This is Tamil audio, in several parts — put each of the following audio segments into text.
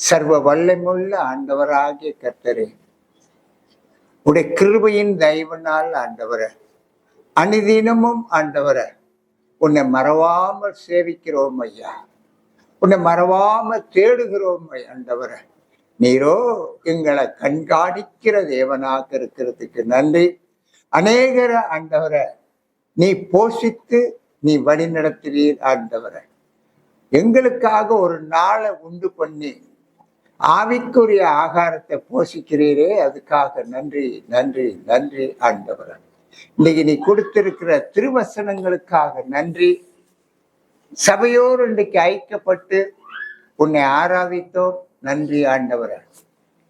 சர்வ வல்லமுள்ள ஆண்டவராகிய கர்த்தரே, உடைய கிருபையின் தயவினால் ஆண்டவரே, அனுதினமும் ஆண்டவரே உன்னை மறவாமல் சேவிக்கிறோம் ஐயா, உன்னை மறவாமல் தேடுகிறோம் ஆண்டவரே. நீரோ எங்களை கண்காணிக்கிற தேவனாக இருக்கிறதுக்கு நன்றி. அநேகர ஆண்டவரை நீ போஷித்து நீ வழி நடத்துவீர் ஆண்டவரை. எங்களுக்காக ஒரு நாளை உண்டு பண்ணி ஆவிக்குரிய ஆகாரத்தை போஷிக்கிறீரே, அதுக்காக நன்றி நன்றி நன்றி ஆண்டவரை. இன்னைக்கு நீ கொடுத்திருக்கிற திருவசனங்களுக்காக நன்றி. சபையோடு இன்றைக்கு ஐக்கப்பட்டு உன்னை ஆராதித்தோம். நன்றி ஆண்டவரை.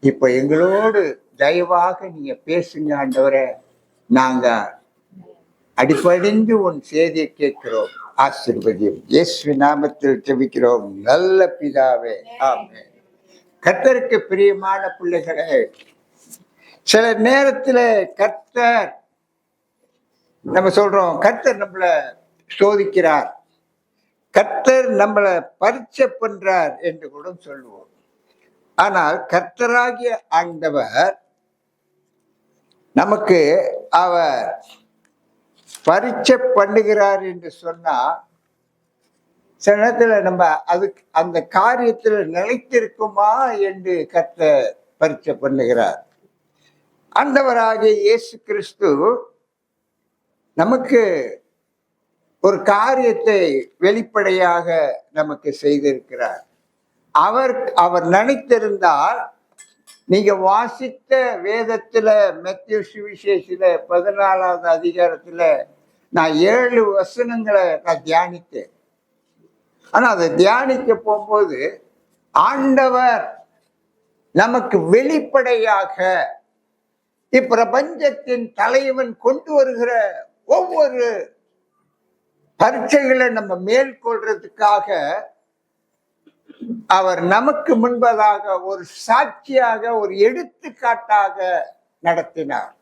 இப்ப எங்களோடு தயவாக நீங்க பேசுங்க ஆண்டவரை. நாங்க அடிப்படைந்து உன் செய்தியை கேட்கிறோம். ஆசீர்வதியும் இயேசு நாமத்தில் ஜெபிக்கிறோம் நல்ல பிதாவே, ஆமென். கர்த்தருக்கு பிரியமான பிள்ளைகளே, சில நேரத்துல கர்த்தர் நம்ம சொல்றோம், கர்த்தர் நம்மள சோதிக்கிறார், கர்த்தர் நம்மள பரீட்சை பண்றார் என்று கூட சொல்லுவோம். ஆனால் கர்த்தராகிய ஆண்டவர் நமக்கு அவர் பரீட்சை பண்ணுகிறார் என்று சொன்னா, சில நேரத்துல நம்ம அதுக்கு அந்த காரியத்தில் நிலைத்திருக்குமா என்று கர்த்தர் பரீட்சை பண்ணுகிறார். ஆண்டவராகிய இயேசு கிறிஸ்து நமக்கு ஒரு காரியத்தை வெளிப்படையாக நமக்கு செய்திருக்கிறார். அவர் நினைத்திருந்தால், நீங்க வாசித்த வேதத்துல மத்தேயு சுவிசேஷத்துல 14வது அதிகாரத்துல நான் 7 வசனங்களை நான் தியானித்தேன். ஆனா அதை தியானிக்க போகும்போது ஆண்டவர் நமக்கு வெளிப்படையாக இப்பிரபஞ்சத்தின் தலைவன் கொண்டு வருகிற ஒவ்வொரு பரீட்சைகளை நம்ம மேற்கொள்றதுக்காக அவர் நமக்கு முன்பதாக ஒரு சாட்சியாக, ஒரு எடுத்துக்காட்டாக நடத்தினார்.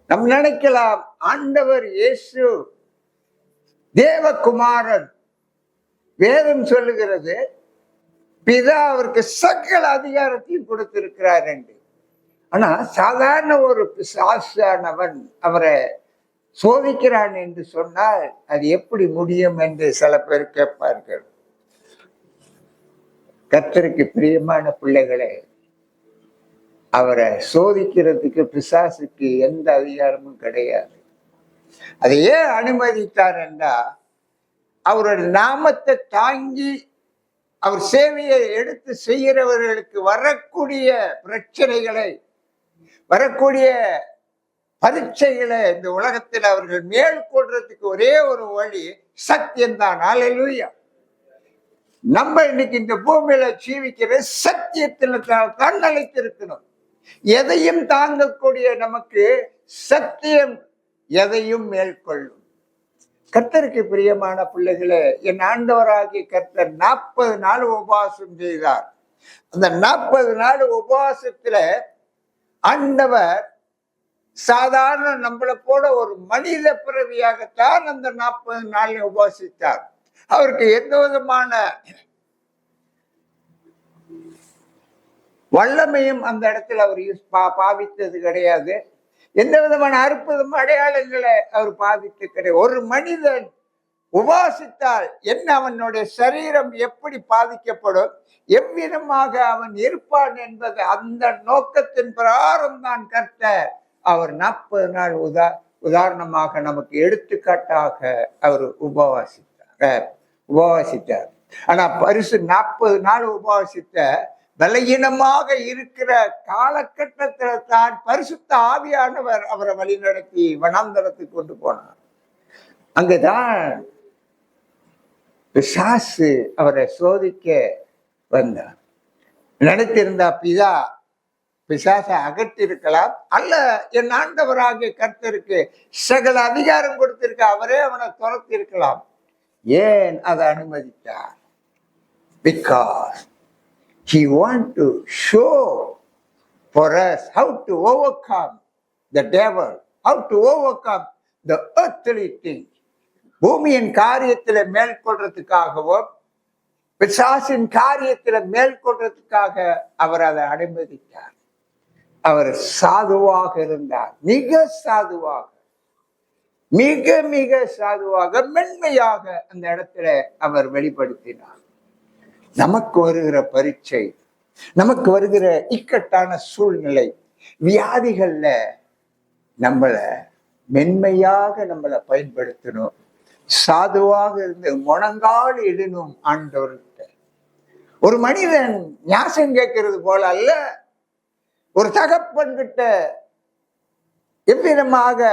நம் நினைக்கலாம், ஆண்டவர் இயேசு தேவகுமாரன், வேதம் சொல்லுகிறது பிதா அவருக்கு சகல அதிகாரத்தையும் கொடுத்திருக்கிறார் என்று. ஆனா சாதாரண ஒரு பிசாசானவன் அவரை சோதிக்கிறான் என்று சொன்னால் அது எப்படி முடியும் என்று சில பேர் கேட்பார்கள். கர்த்தருக்கு பிரியமான பிள்ளைகளே, அவரை சோதிக்கிறதுக்கு பிசாசுக்கு எந்த அதிகாரமும் கிடையாது. அதை ஏன் அனுமதித்தார் என்றால், அவருடைய நாமத்தை தாங்கி அவர் சேவையை எடுத்து செய்கிறவர்களுக்கு வரக்கூடிய பிரச்சனைகளை, வரக்கூடிய பரீட்சைகளை இந்த உலகத்தில் அவர்கள் மேற்கொள்றதுக்கு ஒரே ஒரு வழி சத்தியம்தான். அல்லேலூயா. நம்ம இன்னைக்கு இந்த பூமியில ஜீவிக்கிற சத்தியத்தில் தான் நிலைத்திருக்கணும். எதையும் தாங்கக்கூடிய நமக்கு சத்தியம் எதையும் மேற்கொள்ளும். கர்த்தருக்கு பிரியமான பிள்ளைகளே, என் ஆண்டவராகிய கர்த்தர் 40 நாள் உபவாசம் செய்தார். அந்த 40 நாள் உபவாசத்துல ஆண்டவர் சாதாரண நம்மளை போல ஒரு மனித பிறவியாகத்தான் அந்த 40 நாள் உபவாசித்தார். அவருக்கு எந்த விதமான வல்லமையும் அந்த இடத்துல அவர் பாவித்தது கிடையாது. எந்த விதமான அற்புதம் அடையாளங்களை அவர் பாதித்து கிடையாது. ஒரு மனிதன் உபாசித்தால் என்ன, அவனுடைய சரீரம் எப்படி பாதிக்கப்படும், எவ்விதமாக அவன் இருப்பான் என்பது அந்த நோக்கத்தின் பிரகாரம் தான் கர்த்தர் அவர் 40 நாள் உதாரணமாக நமக்கு எடுத்துக்காட்டாக அவர் உபவாசித்தார். ஆனா பரிசு 40 நாள் உபவாசித்த பலகீனமாக இருக்கிற காலகட்டத்துல தான் பரிசுத்த ஆவியானவர் அவரை வழிநடத்தி வனாந்தரத்துக்கு கொண்டு போனார். அங்குதான் பிசாசு அவரை சோதிக்க வந்தார். நினைத்திருந்தா பிதா பிசாசை அகற்றிருக்கலாம், அல்ல என் ஆண்டவராகிய கர்த்தருக்கு சகல அதிகாரம் கொடுத்திருக்க அவரே அவனை துரத்தி இருக்கலாம். ஏன் அதை அனுமதித்தார்? Because he want to show for us how to overcome the devil, how to overcome the earthly things. பூமியின் காரியத்தில் மேற்கொள்றதுக்காகவும் பிசாசின் காரியத்துல மேற்கொள்றதுக்காக அவர் அதை அனுமதித்தார். அவர் சாதுவாக இருந்தார், மிக சாதுவாக, மிக மிக சாதுவாக, மென்மையாக அந்த இடத்துல அவர் வெளிப்படுத்தினார். நமக்கு வருகிற பரீட்சை, நமக்கு வருகிற இக்கட்டான சூழ்நிலை, வியாதிகள்ல நம்மள மென்மையாக நம்மளை பயன்படுத்தணும், சாதுவாக இருந்து முழங்கால் இடணும் ஆண்டவர்கிட்ட. ஒரு மனிதன் ஞாசம் கேட்கறது போல அல்ல, ஒரு தகப்பன் கிட்ட எவ்விதமாக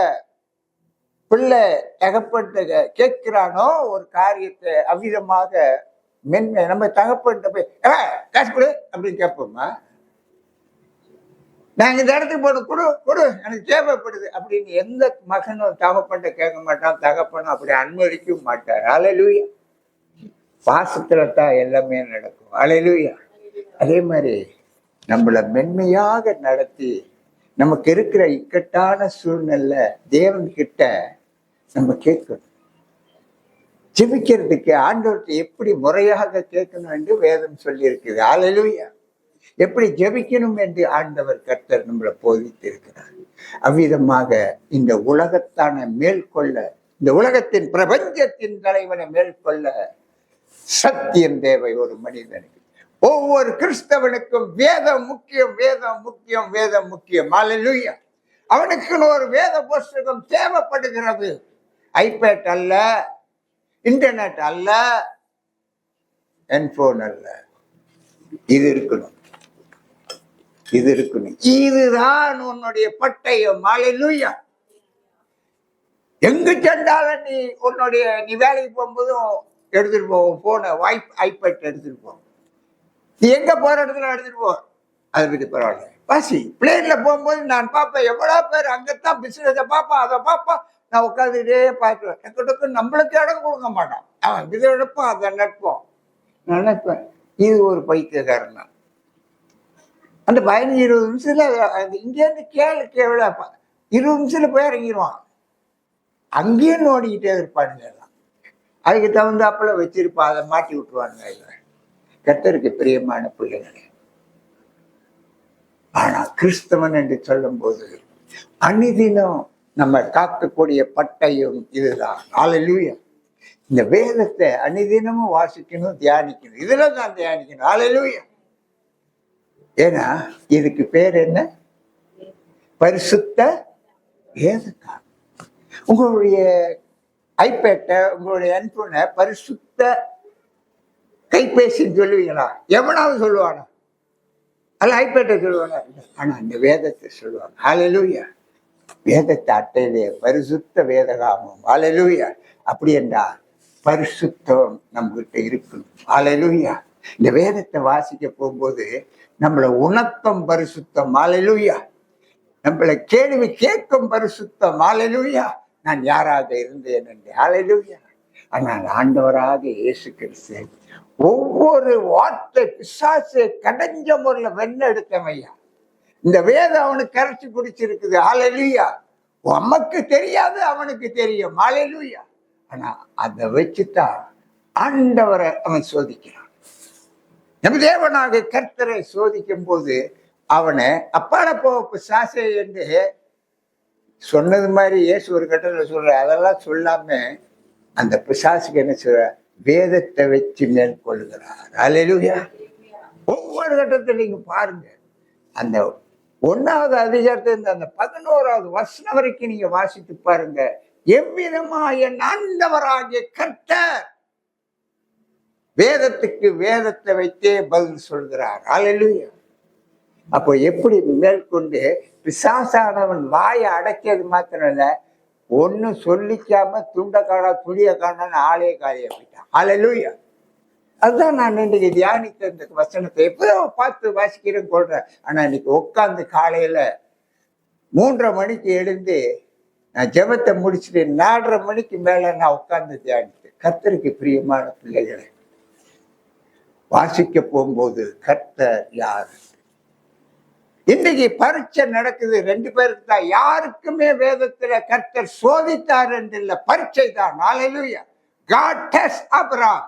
பிள்ளை தகப்பன் கேட்கிறானோ ஒரு காரியத்தை, அவ்விதமாக மென்மை நம்ம தகப்பன் போய் காசு கொடு அப்படின்னு கேட்போமா? நாங்க இந்த இடத்துக்கு போகணும், கொடு கொடு எனக்கு தேவைப்படுது அப்படின்னு எந்த மகனும் தகப்பன் கேட்க மாட்டான், தகப்பனும் அப்படி அனுமதிக்கவும் மாட்டார். அல்லேலூயா. பாசத்துல தான் எல்லாமே நடக்கும். அல்லேலூயா. அதே மாதிரி நம்மளை மென்மையாக நடத்தி நமக்கு இருக்கிற இக்கட்டான சூழ்நிலை தேவன் கிட்ட நம்ம கேட்கணும். ஜெபிக்கிறதுக்கு ஆண்டவர்கிட்ட எப்படி முறையாக கேட்கணும் என்று வேதம் சொல்லி இருக்குது. அல்லேலூயா. எப்படி ஜெபிக்கணும் என்று ஆண்டவர் கர்த்தர் நம்மளை போதித்து இருக்கிறார். அவ்விதமாக இந்த உலகத்தான மேற்கொள்ள, இந்த உலகத்தின் பிரபஞ்சத்தின் தலைவனை மேற்கொள்ள சத்தியம் தேவை ஒரு மனிதனுக்கு. ஒவ்வொரு கிறிஸ்தவனுக்கும் வேதம் முக்கியம், வேதம் முக்கியம், வேதம் முக்கியம். அல்லேலூயா. அவனுக்குன்னு ஒரு வேத புஸ்தகம் தேவைப்படுகிறது. ஐபேட் அல்ல, இன்டர்நெட் அல்ல, என்போன் அல்ல. இது இருக்கணும், இது இருக்கணும். இதுதான் உன்னுடைய பட்டயம். அல்லேலூயா. எங்கு சென்றாலும் நீ வேலைக்கு போகும்போதும் எடுத்துட்டு போவோம் போன ஐபேட் எடுத்துட்டு போவோம். நீ எங்க போற இடத்துல எடுத்துட்டு போ, அதை பத்தி பரவாயில்ல. வாசி பிளேன்ல போகும்போது நான் பார்ப்பேன், எவ்வளவு பேர் அங்கத்தான் பிசினஸ பார்ப்பான், அதை பார்ப்பான். நான் உட்காந்துக்கிட்டே பார்த்துருவேன். டக்கு நம்மளுக்கு இடம் கொடுக்க மாட்டான். அவன் இதை எடுப்போம், அதை நட்போம். நான் நினைப்பேன், இது ஒரு பைத்தியக்காரன் தான். அந்த 15-20 நிமிஷத்துல இங்கேருந்து கேவல 20 நிமிஷத்துல போய் இறங்கிடுவான். அங்கேயும் நோடிக்கிட்டே இருப்பானுங்க. அதுக்கு தகுந்தாப்புல வச்சிருப்பா, அதை மாட்டி விட்டுருவானுங்க. கர்த்தருக்கு பிரியமான பிள்ளைகளே, ஆனா கிறிஸ்தவன் என்று சொல்லும் போது அன்னிதினம் நம்ம காக்கக்கூடிய பட்டயம் இதுதான். அல்லேலூயா. இந்த வேதத்தை அன்னிதினமும் வாசிக்கணும், தியானிக்கணும். இதுல தான் தியானிக்கணும். அல்லேலூயா. ஏன்னா இதுக்கு பேர் என்ன? பரிசுத்த வேதக்காலம். உங்களுடைய ஐபேட்டை, உங்களுடைய அன்புனை பரிசுத்த கைபேசின்னு சொல்லுவீங்களா? எவனாவது சொல்லுவானா? அல்ல ஐபேட்டை சொல்லுவானா? ஆனா இந்த வேதத்தை சொல்லுவாங்க. அல்லேலூயா. வேதத்தை அட்டையிலே பரிசுத்த வேதகாமம். அல்லேலூயா. அப்படி என்றால் பரிசுத்தம் நம்மகிட்ட இருக்கணும். அல்லேலூயா. இந்த வேதத்தை வாசிக்க போகும்போது நம்மளை உணர்த்தும் பரிசுத்தம். அல்லேலூயா. நம்மளை கேள்வி கேட்கும் பரிசுத்தம். அல்லேலூயா. நான் யாராக இருந்தேன் என்று. அல்லேலூயா. ஆனால் ஆண்டவராக இயேசு கிறிஸ்து ஒவ்வொரு வார்த்தை பிசாசு கடைஞ்ச முறையில வெண்ணெடுத்தமையா. இந்த வேதம் அவனுக்கு கரைச்சி பிடிச்சிருக்குது. அல்லேலூயா. உமக்கு தெரியாது, அவனுக்கு தெரியும். அல்லேலூயா. ஆனா அதை வச்சுதான் ஆண்டவரை அவன் சோதிக்கிறான். நம்ம தேவனாக கர்த்தரை சோதிக்கும் போது அவனை அப்பாட போ பிசாசே என்று சொன்னது மாதிரி இயேசு ஒரு கட்டத்தில் சொல்ற. அதெல்லாம் சொல்லாம அந்த பிசாசுக்கு என்ன சொல்ற? வேதத்தை வச்சு மேற்கொள்கிறார். அல்லேலூயா. ஒவ்வொரு கட்டத்தில் நீங்க பாருங்க, அந்த 1வது அதிகாரத்திலிருந்து அந்த 11வது வசனம் வரைக்கும் நீங்க வாசித்து பாருங்க. எவ்விதமாய ஆண்டவராகிய கர்த்தர் வேதத்துக்கு வேதத்தை வைத்தே பதில் சொல்கிறார். அல்லேலூயா. அப்போ எப்படி மேற்கொண்டு பிசாசானவன் வாயை அடைக்கிறது மாத்திரம் இல்ல, ஒண்ணு சொல்லிக்காம துண்டக்காடா துணிய காணான்னு ஆளே காலியா போயிட்டான். அல்லேலூயா. அதுதான் நான் இன்னைக்கு தியானித்த இந்த வசனத்தை எப்போ பார்த்து வாசிக்கிறேன்னு சொல்றேன். ஆனா இன்னைக்கு உட்காந்து காலையில 3:30 மணிக்கு எழுந்து நான் ஜெபத்தை முடிச்சுட்டு 4:30 மணிக்கு மேல நான் உட்கார்ந்து தியானித்தேன். கர்த்தருக்கு பிரியமான பிள்ளைகளை, வாசிக்க போகும்போது கர்த்தர் யாரு? இன்னைக்கு பரீட்சை நடக்குது 2 பேருக்கு தான். யாருக்குமே வேதத்துல கர்த்தர் சோதித்தார் என்று இல்ல, பரீட்சை தான். அல்லேலூயா. God tests Abraham.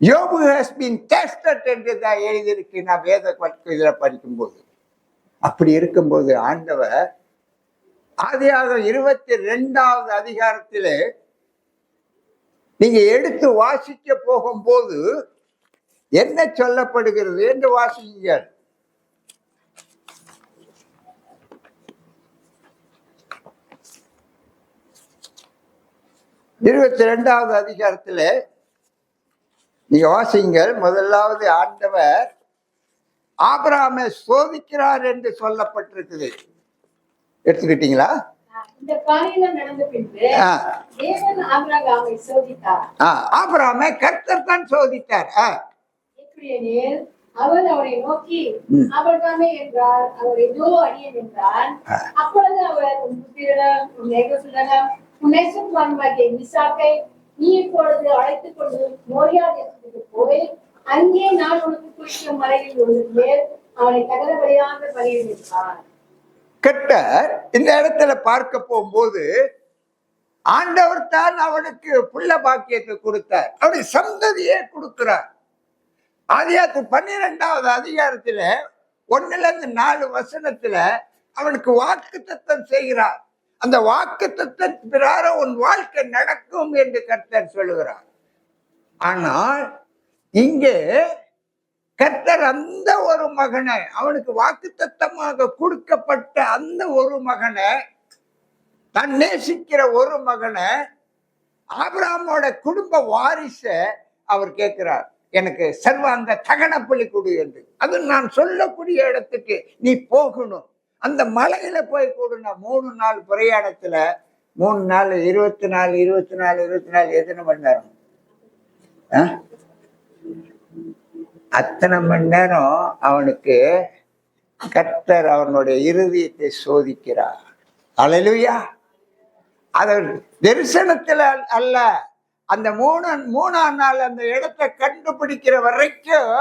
யோபு ஹஸ் பீன் டெஸ்டட் என்று தான் எழுதியிருக்கு நான் வேத இதுல படிக்கும்போது. அப்படி இருக்கும்போது ஆண்டவர் ஆதியாகமம் 22வது அதிகாரத்திலே நீங்க எடுத்து வாசிக்க போகும்போது என்ன சொல்லப்படுகிறது என்று வாசிங்கள். 22வது அதிகாரத்துல நீங்க வாசிங்கள். முதலாவது ஆண்டவர் ஆபிரகாமை சோதிக்கிறார் என்று சொல்லப்பட்டிருக்குது. எடுத்துக்கிட்டீங்களா? இந்த காரியம் நடந்த பின்பு தேவன் ஆபிரகாமை சோதித்தார். ஆபிரகாமை கர்த்தர் தான் சோதித்தார். எப்படியெனில் அவர் அவரை நோக்கி ஆபிரகாமே என்றார். அவர் ஏதோ அடியேன் என்றார். அப்பொழுது அவர் உன் புத்திரனும் உன் ஏகசுதனும் உன் நேசகுமாரனுமாகிய ஈசாக்கை நீ இப்பொழுது அழைத்துக் கொண்டு மோரியா தேசத்துக்கு போய் அங்கே நான் உனக்கு குறிக்கும் மலையில் ஒன்று மேல் அவனை தகரபடியாக பலியிட்டார். கர்த்தர் இந்த இடத்துல பார்க்க போகும்போது ஆண்டவர் தான் அவனுக்கு புள்ள பாக்கியத்தை கொடுத்தார். அவனுடைய சந்ததியே கொடுக்கிறார். ஆதியாகமம் 12வது அதிகாரத்துல 1-4 வசனத்துல அவனுக்கு வாக்குத்தத்தம் செய்கிறார். அந்த வாக்குத்தத்தத்தின் பிரகாரம் உன் வாழ்க்கை நடக்கும் என்று கர்த்தர் சொல்லுகிறார். ஆனால் இங்கே கர்த்தர் அந்த ஒரு மகனை, அவனுக்கு வாக்குத்தத்தமாக கொடுக்கப்பட்ட அந்த ஒரு மகனை, தான் நேசிக்கிற ஒரு மகனை, ஆபிரகாமோட குடும்ப வாரிச அவர் கேட்கிறார், எனக்கு சர்வாங்க தகனப்பலி கொடு என்று. அது நான் சொல்லக்கூடிய இடத்துக்கு நீ போகணும். அந்த மலையில போய் கொடுனா 3 நாள் பிரயாணத்துல 3 நாள் 24 எத்தனை மணி நேரம்? அத்தனை மணி நேரம் அவனுக்கு கர்த்தர் அவனுடைய இருதயத்தை சோதிக்கிறார். அல்லேலூயா. அது தரிசனத்துல அல்ல, அந்த 3ஆம் நாள் அந்த இடத்தை கண்டுபிடிக்கிற வரைக்கும்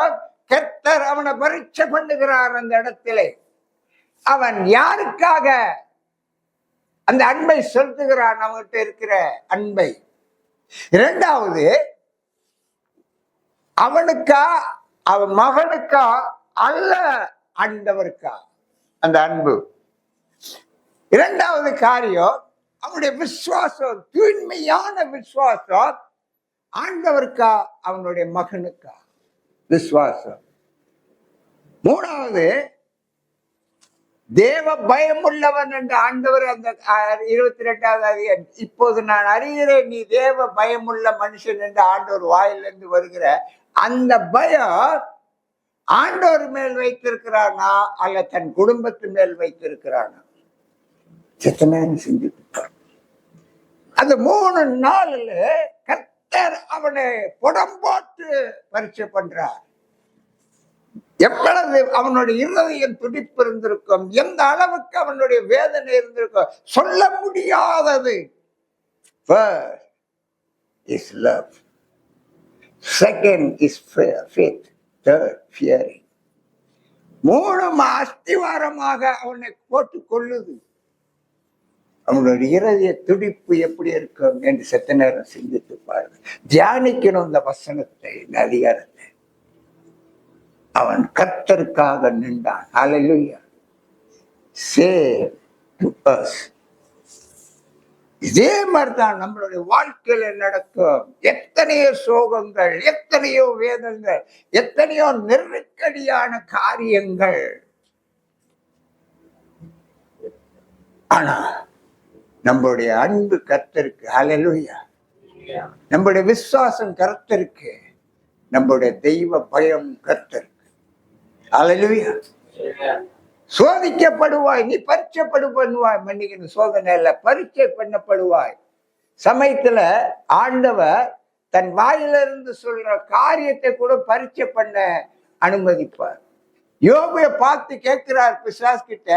கர்த்தர் அவனை பரீட்சை பண்ணுகிறார். அந்த இடத்திலே அவன் யாருக்காக அந்த அன்பை செலுத்துகிறான், அவன்கிட்ட இருக்கிற அன்பை. 2வது அவனுக்கா அவன் மகனுக்கா அல்ல, ஆண்டவருக்கா அந்த அன்பு. 2வது காரியம் அவனுடைய விசுவாசம், தூய்மையான விசுவாசம். ஆண்டவருக்கா அவனுடைய மகனுக்கா விசுவாசம். 3வது தேவ பயம் உள்ளவன் என்று ஆண்டவர் அந்த 22வது அதிகாரம், இப்போது நான் அறிகிறேன் நீ தேவ பயமுள்ள மனுஷன் என்று ஆண்டவர் வாயிலிருந்து வருகிற அந்த பயம் ஆண்டவர் மேல் வைத்திருக்கிறானா அல்ல தன் குடும்பத்து மேல் வைத்திருக்கிறானா? சிந்திப்பார். அந்த 3 நாள்ல கர்த்தர் அவனை புடம் போட்டு பரீட்சை பண்றார். எவ்வளவு அவனுடைய இருதயம் துடிப்பு இருந்திருக்கும், எந்த அளவுக்கு அவனுடைய வேதனை இருந்திருக்கும், சொல்ல முடியாதது. First is love, second is faith, third fearing. 3 அஸ்திவாரமாக அவனை போட்டு கொள்ளுது. அவனுடைய இருதய துடிப்பு எப்படி இருக்கும் என்று சத்த நேரம் சிந்தித்து பாருங்க. தியானிக்கணும் இந்த வசனத்தை, இந்த அதிகாரத்தை. அவன் கர்த்தருக்காக நின்றான். ஹல்லேலூயா. Save to us. இதே மாதிரிதான் நம்மளுடைய வாழ்க்கையில நடக்கும். எத்தனையோ சோகங்கள், எத்தனையோ வேதங்கள், எத்தனையோ நெருக்கடியான காரியங்கள். ஆனா நம்மளுடைய அன்பு கர்த்தருக்கு. ஹல்லேலூயா. நம்மளுடைய விசுவாசம் கர்த்தருக்கு, நம்மளுடைய தெய்வ பயம் கர்த்தருக்கு. ஹல்லேலூயா. சோதிக்கப்படுவாய், நீ பரீட்சை பண்ணுவாய். மன்னிக்கணும், சோதனை இல்ல, பரீட்சை பண்ணப்படுவாய். சமயத்துல ஆண்டவர் தன் வாயிலிருந்து சொல்ற காரியத்தை கூட பரீட்சை பண்ண அனுமதிப்பார். யோபுவை பார்த்து கேட்கிறார் பிசாசு கிட்ட,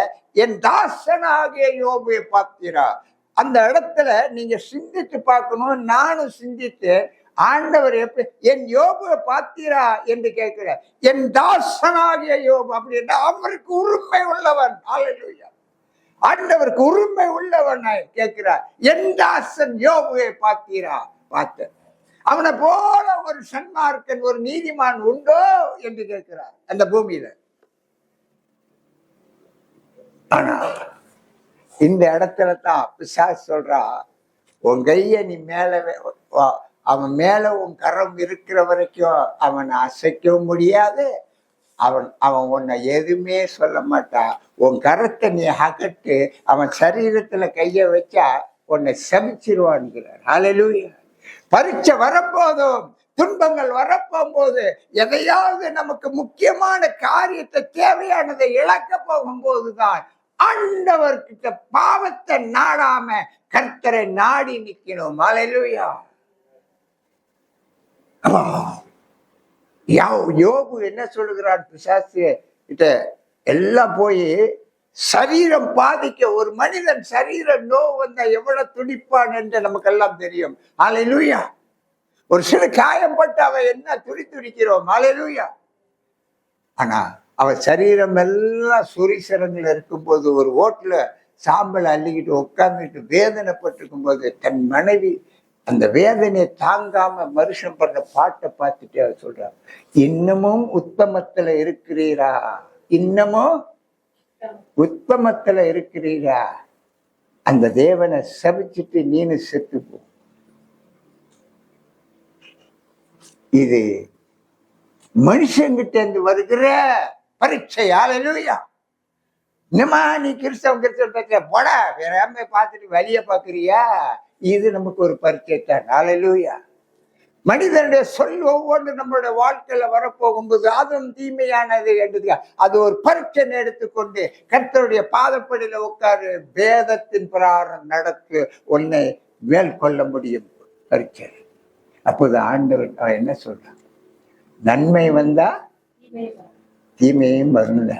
என் தாசனாகிய யோபுவை பார்த்தீரா? அந்த இடத்துல நீங்க சிந்தித்து பார்க்கணும். நானும் சிந்தித்து, ஆண்டவர் எப்படி என் யோபுவை பார்த்தீரா என்று கேட்கிறார். என் தாசனாகிய யோபு அப்படின்னா அவருக்கு உரிமை உள்ளவன். ஹல்லேலூயா. ஆண்டவருக்கு உரிமை உள்ளவன் கேட்கிறார். என் தாசன் யோபுவை பார்த்தீரா? பார்த்தேன். அவனை போல ஒரு சன்மார்க்கன், ஒரு நீதிமான் உண்டோ என்று கேட்கிறார் அந்த பூமியில. ஆனா இந்த இடத்துல தான் பிசாசு சொல்றா, உன் கைய நீ மேல அவன் மேல உன் கரம் இருக்கிற வரைக்கும் அவனை அசைக்கவும் முடியாது, அவன் உன்னை எதுவுமே சொல்ல மாட்டான். உன் கரத்தை நீ அகட்டு, அவன் சரீரத்துல கைய வச்சா உன்னை சபிச்சிருவான்கிறார். ஹல்லேலூயா. பரீட்சை வரப்போதும், துன்பங்கள் வரப்போகும்போது, எதையாவது நமக்கு முக்கியமான காரியத்தை, தேவையானதை இழக்க போகும்போதுதான் ஆண்டவர்கிட்ட பாவத்தை நாடாம கர்த்தரை நாடி நிக்கணும். ஹல்லேலூயா. யோபு என்ன சொல்லுகிறான்? பிசாசு கிட்ட எல்லாம் போய் சரீரம் பாதிக்க, ஒரு மனிதன் சரீர நோவு வந்தா எவ்வளவு துடிப்பான் என்று நமக்கெல்லாம் தெரியும். ஹல்லேலூயா. ஒரு சில காயம்பட்டு அவன் என்ன துடிக்கிறோம். ஹல்லேலூயா. ஆனா அவன் சரீரம் எல்லாம் சுரிசரங்கள் இருக்கும்போது, ஒரு ஓட்டுல சாம்பல் அள்ளிக்கிட்டு உட்கார்ந்துட்டு வேதனைப்பட்டிருக்கும் போது, தன் மனைவி அந்த வேதனையை தாங்காம மனுஷன் பண்ற பாட்டை பார்த்துட்டு அவர் சொல்றான், இன்னமும் உத்தமத்துல இருக்கிறீரா, இன்னமும் உத்தமத்துல இருக்கிறீரா, அந்த தேவனை சபிச்சுட்டு நீனு செத்து போ. இது மனுஷங்கிட்ட இருந்து வருகிற பரீட்சை. ஹல்லேலூயா. என்னமா நீ கிறிஸ்தவன் பேச போடா, வேற பார்த்துட்டு வழிய பாக்குறியா? இது நமக்கு ஒரு பரீட்சை தான். ஹல்லேலூயா. மனிதனுடைய சொல் ஒவ்வொன்று நம்மளுடைய வாழ்க்கையில வரப்போகும்போது அதுவும் தீமையானது என்று அது ஒரு பரீட்சை எடுத்துக்கொண்டு கர்த்தருடைய பாதப்படியில உட்காரு, வேதத்தின் பிரகாரம் நடத்து, உன்னை மேற்கொள்ள முடியும் பரீட்சை. அப்போது ஆண்டவர் என்ன சொல்றான்? நன்மை வந்தா தீமையும் வரல.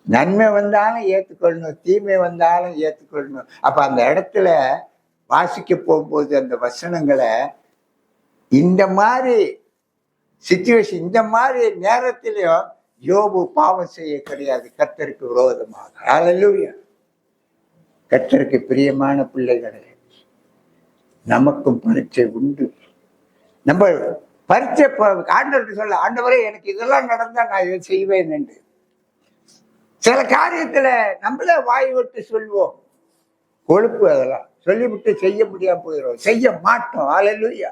நன்மை வந்தாலும் ஏத்துக்கொள்ளணும், தீமை வந்தாலும் ஏத்துக்கொள்ளணும். அப்ப அந்த இடத்துல வாசிக்க போகும்போது அந்த வசனங்களை இந்த மாதிரி சிச்சுவேஷன், இந்த மாதிரி நேரத்திலையும் யோபு பாவம் செய்ய கிடையாது கர்த்தருக்கு விரோதமாக. ஹல்லேலூயா. கர்த்தருக்கு பிரியமான பிள்ளைகளே, நமக்கும் பரீட்சை உண்டு. நம்ம பரீட்சை ஆண்டவருக்கு சொல்ல, ஆண்டவரே எனக்கு இதெல்லாம் நடந்தா நான் இதை செய்வேன் என்று. சில காரியத்துல நம்மளே வாய் விட்டு சொல்லுவோம், கொழுப்பு, அதெல்லாம் சொல்லிவிட்டு செய்ய முடியாம போயிடும், செய்ய மாட்டோம். ஹல்லேலூயா.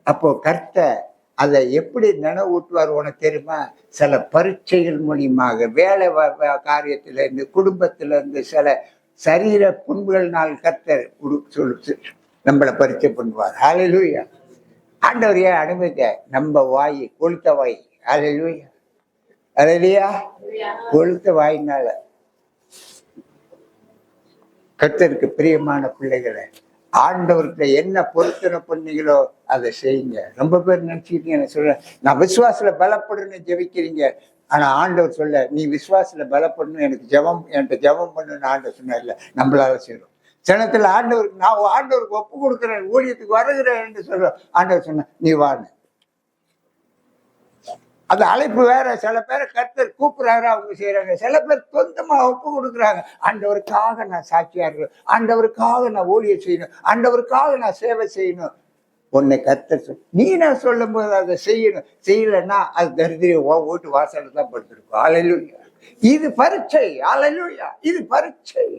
அப்போ கர்த்தர் அதை எப்படி நினைவூட்டுவார் உனக்கு தெரியுமா? சில பரீட்சைகள் மூலியமாக, வேலை காரியத்துல இருந்து, குடும்பத்துல இருந்து, சில சரீர புண்புகள்னால் கர்த்தர் நம்மளை பரீட்சை பண்ணுவார். ஹல்லேலூயா. ஆண்டவர் ஏன் அனுமதிக்க? நம்ம வாய் கொளுத்த வாய். ஹல்லேலூயா. ஹல்லேலூயா. கொளுத்த வாயினால கர்த்தருக்கு பிரியமான பிள்ளைகளை, ஆண்டவர்கிட்ட என்ன பொருத்தனை பண்ணீங்களோ அதை செய்யுங்க. ரொம்ப பேர் நினைச்சுக்கிட்டீங்க, என்ன சொல்ற, நான் விசுவாசத்துல பலப்படுன்னு ஜெபிக்கிறீங்க. ஆனா ஆண்டவர் சொல்ல, நீ விசுவாசத்துல பலப்படணும், என்கிட்ட ஜெபம் பண்ணுன்னு ஆண்டவர் சொன்ன. இல்லை, நம்மளால செய்யறோம். சினத்துல ஆண்டவருக்கு நான் ஆண்டவருக்கு ஒப்பு கொடுக்குறேன், ஊழியத்துக்கு வருகிறேன் என்று சொல்றோம். ஆண்டவர் சொன்ன, நீ வான்னு. அது அழைப்பு வேற. சில பேரை கர்த்தர் கூப்பிடுறாரு, அவங்க செய்யறாங்க. சில பேர் சொந்தமா ஒப்பு கொடுக்குறாங்க. ஆண்டவருக்காக நான் சாட்சியா இருக்கிறேன், ஆண்டவருக்காக நான் ஊழியம் செய்யணும், ஆண்டவருக்காக நான் சேவை செய்யணும். உன்னை கர்த்தர் நீ நான் சொல்லும் போது அதை செய்யணும். செய்யலைன்னா அது தரித்திரம் வீட்டு வாசல்ல தான் படுத்திருக்கும். ஹல்லேலூயா. இது பரீட்சை. ஹல்லேலூயா. இது பரீட்சை.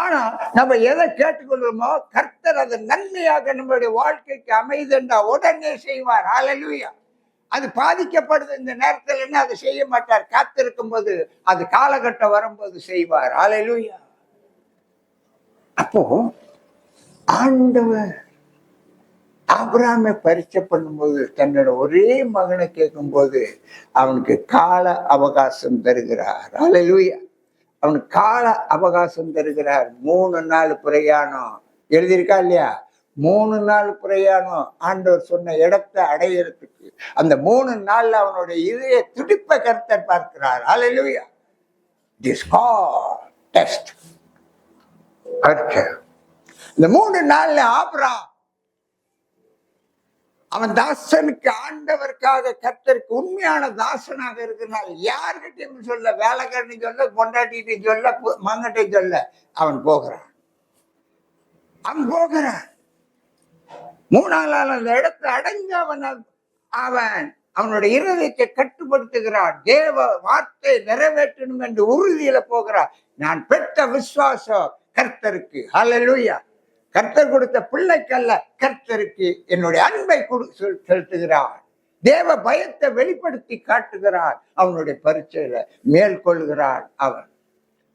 ஆனா நம்ம எதை கேட்டுக்கொள்றோமோ கர்த்தர் அதை நன்மையாக நம்மளுடைய வாழ்க்கைக்கு அமைதுண்டா உடனே செய்வார். ஹல்லேலூயா. அது பாதிக்கப்படுது இந்த நேரத்துல என்ன, அதை செய்ய மாட்டார். காத்திருக்கும் போது, அது காலகட்டம் வரும்போது செய்வார். ஹல்லேலூயா. அப்போ ஆண்டவர் ஆபிரகாமை பரீட்சை பண்ணும்போது, தன்னோட ஒரே மகனை கேட்கும் போது அவனுக்கு கால அவகாசம் தருகிறார். ஹல்லேலூயா. அவனுக்கு கால அவகாசம் தருகிறார். 3 நாள் பிரயாணம் எழுதியிருக்கா இல்லையா? 3 நாள் பிரயாணம் ஆண்டவர் சொன்ன இடத்தை அடையிறதுக்கு. அந்த 3 நாள்ல அவனுடைய இதய துடிப்பை கர்த்தர் பார்க்கிறார். ஹல்லேலூயா. This call test. இந்த 3 நாள்ல ஆபிரகாம் அவன் தாசனுக்கு, ஆண்டவருக்காக கர்த்தருக்கு உண்மையான தாசனாக இருக்கிறான். யாருக்கிட்டையும் சொல்ல, வேலைக்காரன் சொல்ல, பொண்டாட்டிகிட்டையும் சொல்ல, மங்கட்டையும் சொல்ல, அவன் போகிறான். அவன் போகிறான். 3 நாள் அந்த இடத்தை அடைஞ்சு அவன் அவனுடைய இருதயத்தை கட்டுப்படுத்துகிறான். தேவ வார்த்தை நிறைவேற்றணும் என்று உறுதியில போகிறான். நான் பெற்ற விசுவாசம் கர்த்தருக்கு. ஹல்லேலூயா. கர்த்தர் கொடுத்த பிள்ளைக்கல்ல, கர்த்தருக்கு என்னுடைய அன்பை செலுத்துகிறான். தேவ பயத்தை வெளிப்படுத்தி காட்டுகிறான். அவனுடைய பரீட்சையில மேற்கொள்கிறான். அவன்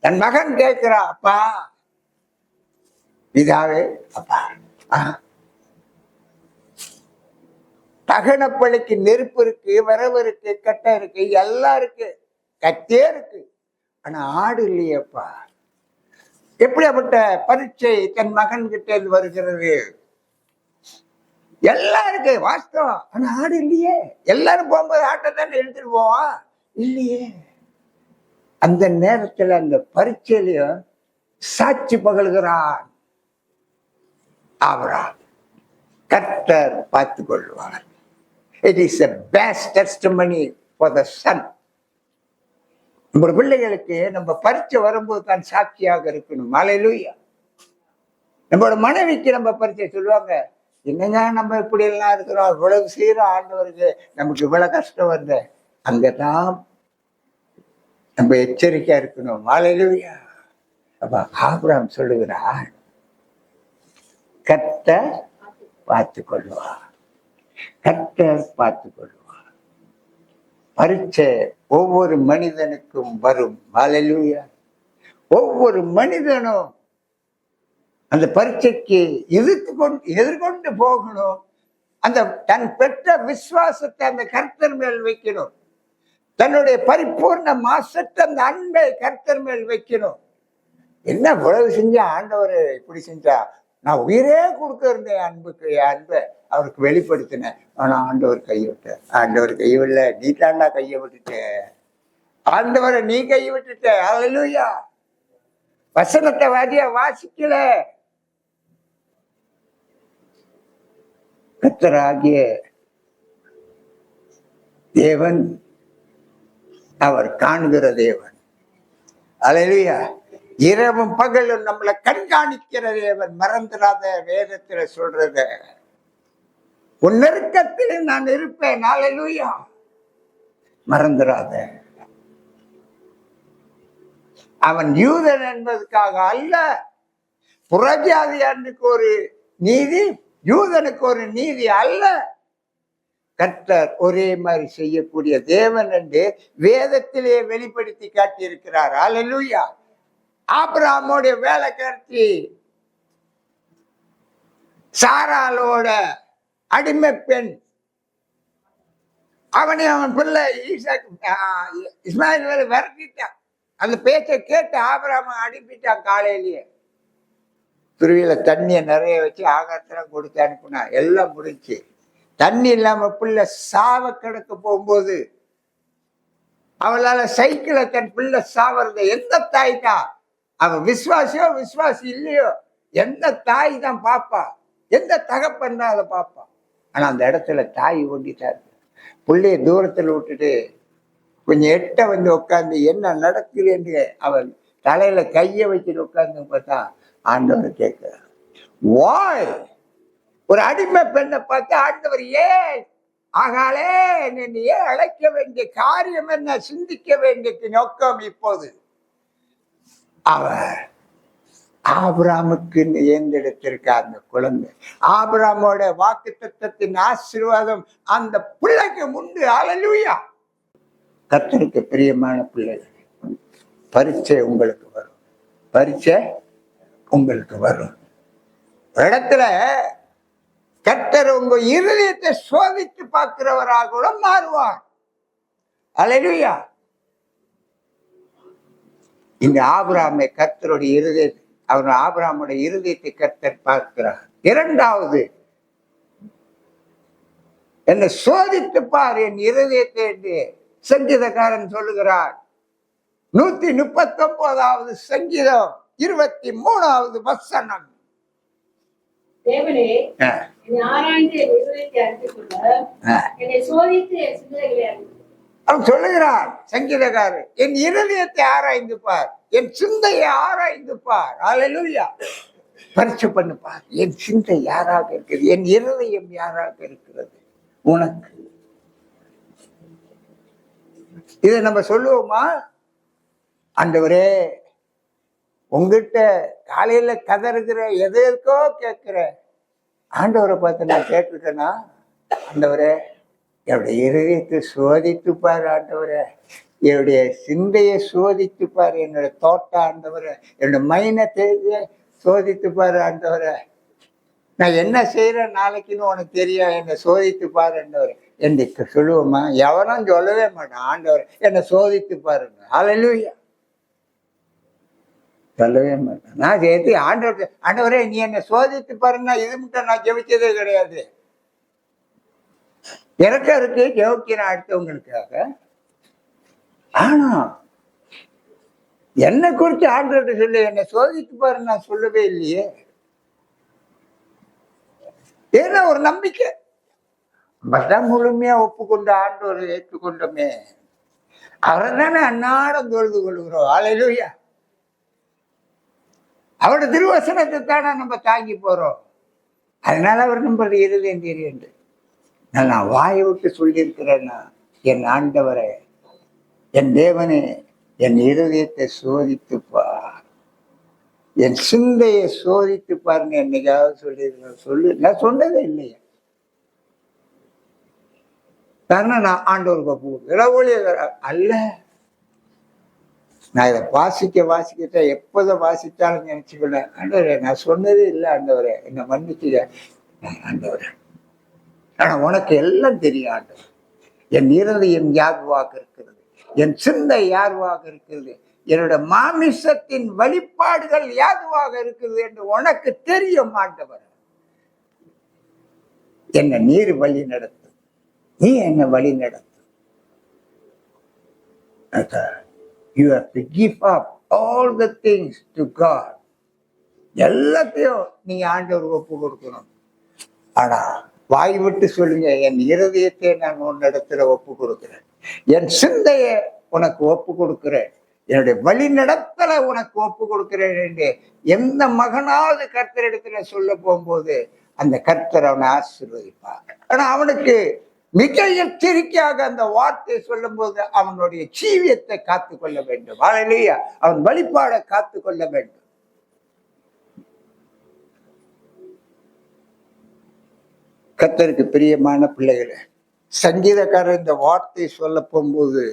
தன் மகன் கேட்கிறான், அப்பா பிதாவே, அப்பா தகனப்பள்ளிக்கு நெருப்பு இருக்கு, விரவு இருக்கு, கட்டை இருக்கு, எல்லாம் இருக்கு, கத்தே இருக்கு, ஆனா ஆடு இல்லையப்பா. எப்படிப்பட்ட பரீட்சை தன் மகன் கிட்ட இருந்து வருகிறது? எல்லாம் இருக்கு வாஸ்தவம், ஆனா ஆடு இல்லையே. எல்லாரும் போகும்போது ஆட்டை தானே எடுத்துட்டு போவான், இல்லையே. அந்த நேரத்துல அந்த பரீட்சையிலையும் சாட்சி பகல்கிறான் ஆபிரகாம். கர்த்தர் பார்த்து கொள்வார். It is the best testimony for the son. நம்ம பிள்ளைகளுக்கு நம்ம பரீட்சை வரும்போது தான் சாட்சியாக இருக்கணும். ஹல்லேலூயா. நம்மளோட மனைவிக்கு நம்ம பரீட்சை சொல்லுவாங்க, என்னங்க நம்ம இப்படி எல்லாம் இருக்கிறோம், இவ்வளவு சீரம் ஆண்டவருக்கு நமக்கு இவ்வளவு கஷ்டம் வருது. அங்கதான் நம்ம எச்சரிக்கையா இருக்கணும். ஹல்லேலூயா. அப்ப ஆபிரகாம் சொல்லுகிறார், கர்த்தர் பார்த்து கொள்வார், கர்த்தர் பார்த்து கொள்வார். பரீட்சை ஒவ்வொரு மனிதனுக்கும் வரும். ஹல்லேலூயா. ஒவ்வொரு மனிதனும் அந்த பரீட்சைக்கு எதிர்கொண்டு போகணும். அந்த தன் பெற்ற விசுவாசத்தை அந்த கர்த்தர் மேல் வைக்கணும். தன்னுடைய பரிபூர்ண மாசற்ற அந்த அன்பை கர்த்தர் மேல் வைக்கணும். என்ன உழவு செஞ்சா ஆண்டவர் இப்படி செஞ்சா, நான் உயிரே கொடுக்க இருந்தேன் அன்புக்கு, அன்பை அவருக்கு வெளிப்படுத்தினேன், ஆனா ஆண்டவர் கைவிட்டார். ஆண்டவர் கைவிடல, நீ தாண்டா கையை விட்டுட்ட, ஆண்டவரை நீ கை விட்டுட்ட. ஹல்லேலூயா. வசனத்தை வாசிக்கல. கர்த்தராகிய தேவன் அவர் காண்கிற தேவன். ஹல்லேலூயா. இரவும் பகலும் நம்மளை கண்காணிக்கிற தேவன். மறந்துடாத, வேதத்துல சொல்றத. உன் நெருக்கத்தில் நான் இருப்பேன். ஹல்லேலூயா. மறந்துடாத. அவன் யூதன் என்பதற்காக அல்ல, புறஜாதியானுக்கு ஒரு நீதி, யூதனுக்கு ஒரு நீதி அல்ல. கர்த்தர் ஒரே மாதிரி செய்யக்கூடிய தேவன் என்று வேதத்திலே வெளிப்படுத்தி காட்டியிருக்கிறார். ஹல்லேலூயா. ஆபிரகாமோட வேலைக்காரத்தி சாராளோட அடிமை பெண், அவன் பிள்ளை இஸ்மாயில் விரட்டிட்டான். அந்த பேச்சை கேட்டு ஆபிரகாம அனுப்பிட்டான். காலையிலேயே துருவியில தண்ணியை நிறைய வச்சு ஆகாரத்தெல்லாம் கொடுத்து அனுப்புனா. எல்லாம் முடிச்சு தண்ணி இல்லாம பிள்ளை சாவ கிடக்க போகும்போது அவளால சைக்கிளை தன் பிள்ளை சாவறத எந்த தாய் தான், அவன் விசுவாசியோ விசுவாசி இல்லையோ, எந்த தாய் தான் பாப்பா, எந்த தகப்பன் தான் அதை பாப்பா. ஆனா அந்த இடத்துல தாய் ஓட்டிட்டாரு. பிள்ளைய தூரத்துல விட்டுட்டு கொஞ்சம் எட்ட வந்து உட்காந்து என்ன நடக்குது என்று அவன் தலையில கைய வச்சுட்டு உட்கார்ந்து பார்த்தா ஆண்டவர் கேட்கிறார், வாய். ஒரு அடிமை பெண்ணை பார்த்து ஆண்டவர் ஏன் ஆகாலே என்று ஏன் அழைக்க வேண்டிய காரியம் என்ன, சிந்திக்க வேண்டிய நோக்கம். இப்போது அவர் ஆபிரகாமுக்கு ஏந்தெடுத்திருக்க அந்த குழந்தை, ஆபிரகாமோட வாக்குத்தத்தத்தின் ஆசீர்வாதம் அந்த பிள்ளைக்கு உண்டு. ஹல்லேலூயா. கர்த்தருக்கு பிரியமான பிள்ளைகள், பரீட்சை உங்களுக்கு வரும், பரீட்சை உங்களுக்கு வரும். இடத்துல கர்த்தர் உங்க இருதயத்தை சோதித்து பார்க்கிறவராக கூட மாறுவார். ஹல்லேலூயா. இந்த ஆபிரகாமை கர்த்தருடைய இருதயத்தை, அவர் ஆபிரகாமுடைய இருதயத்தை கர்த்தர் பார்க்கிறார். இரண்டாவது, என்னை சோதித்து பார் என் இருதயத்தை என்று சங்கீதக்காரன் சொல்லுகிறார். 139வது சங்கீதம் 23வது வசனம். தேவனே, என்னை ஆராய்ந்து என் இருதயத்தை அறிந்து கொள்ள, என்னை சோதித்து என் சிந்தனைகளை அறிந்து. அவன் சொல்லுகிறார் சங்கீதக்காரர், என் இருதயத்தை ஆராய்ந்து பார், என் சிந்தையை ஆராய்ந்து பார். ஹல்லேலூயா. பரிசு பண்ணுப்பா. என் சிந்தை யாராக இருக்கிறது, என் இருதயம் யாராக இருக்கிறது உனக்கு. இதை நம்ம சொல்லுவோமா? ஆண்டவரே, உங்ககிட்ட காலையில கதறுகிற எதற்கோ கேட்கிற ஆண்டவரை பார்த்து நான் கேட்டிருக்கேன்னா, ஆண்டவரே என்னுடைய இருதயத்தை சோதித்து பாரு ஆண்டவரே, என்னுடைய சிந்தையை சோதித்து பாரு, என்னுடைய தோட்டம் ஆண்டவரை, என்னோட மைனத்தை சோதித்து பாரு ஆண்டவரை, நான் என்ன செய்யறேன் நாளைக்குன்னு உனக்கு தெரியும், என்னை சோதித்து பாரு ஆண்டவரை என்று சொல்லுவோமா? எவனும் சொல்லவே மாட்டான் ஆண்டவரை என்னை சோதித்து பாருங்க. ஹல்லேலூயா. சொல்லவே மாட்டேன். நான் சேர்த்து ஆண்டவரே நீ என்னை சோதித்து பாருங்க, இது மட்டும் நான் ஜெபிச்சதே கிடையாது. இறக்கம் இருக்கு, ஜெபிக்கிறேன் அடுத்தவங்களுக்காக. ஆனா என்னை குறித்து ஆண்டவர்கிட்ட சொல்லு, என்னை சோதித்து பாருன்னு நான் சொல்லவே இல்லையே. ஏன்னா ஒரு நம்பிக்கை. தான் முழுமையா ஒப்புக்கொண்டு ஆண்டவரை ஏற்றுக்கொண்டோமே, அவரை தானே அன்னாடம் தொழுது கொள்கிறோம். ஹல்லேலூயா. அவருடைய திருவசனத்தை தானே நம்ம தாங்கி போறோம். அதனால அவர் நம்ம இருதயம் தெரியும். நான் வாயை விட்டு சொல்லியிருக்கிறேன்னா, என் ஆண்டவரை, என் தேவனே, என் இருதயத்தை சோதித்துப்பார், என் சிந்தையை சோதித்து பாருங்க என்னைக்காவது சொல்லி நான் சொன்னதே இல்லையே. காரணம் நான் ஆண்டவருக்கு ஒப்பு அல்ல. நான் இதை வாசிக்கிட்ட எப்போதும் வாசித்தாலும் நினைச்சுக்கிறேன், ஆண்டவரே நான் சொன்னதே இல்லை ஆண்டவரே, என்னை மன்னிச்சுக்க ஆண்டவரே. ஆனா உனக்கு எல்லாம் தெரியும் ஆண்டவர். என் இருதயம் யார்வாக இருக்கிறது, என் சிந்தை யார்வாக இருக்கிறது, என்னுடைய மாமிசத்தின் வழிபாடுகள் யாதுவாக இருக்குது என்று உனக்கு தெரியும் ஆண்டவர். என்னை நீர் வழி நடத்து, நீ என்னை வழி நடத்து. You have to give up all the things to God. எல்லாத்தையும் நீங்க ஆண்டவருக்கு ஒப்பு கொடுக்கணும். ஆனா வாய் விட்டு சொல்லுங்க, என் இருதயத்தை நான் உன்னிடத்துல ஒப்பு கொடுக்கிறேன், என் சிந்தையை உனக்கு ஒப்பு கொடுக்கிறேன், என்னுடைய வழி நடத்தலை உனக்கு ஒப்பு கொடுக்கிறேன் என்று எந்த மகனாவது கர்த்தரிடத்துல சொல்ல போகும்போது அந்த கர்த்தர் அவனை ஆசீர்வதிப்பார். ஆனா அவனுக்கு மிக எச்சரிக்கையாக அந்த வார்த்தையை சொல்லும் போது அவனுடைய ஜீவியத்தை காத்து கொள்ள வேண்டும். ஹல்லேலூயா. அவன் வழிபாடை காத்து கொள்ள வேண்டும். கர்த்தருக்கு பிரியமான பிள்ளைகளே, சங்கீதக்காரர் இந்த வார்த்தையை சொல்ல போகும்போது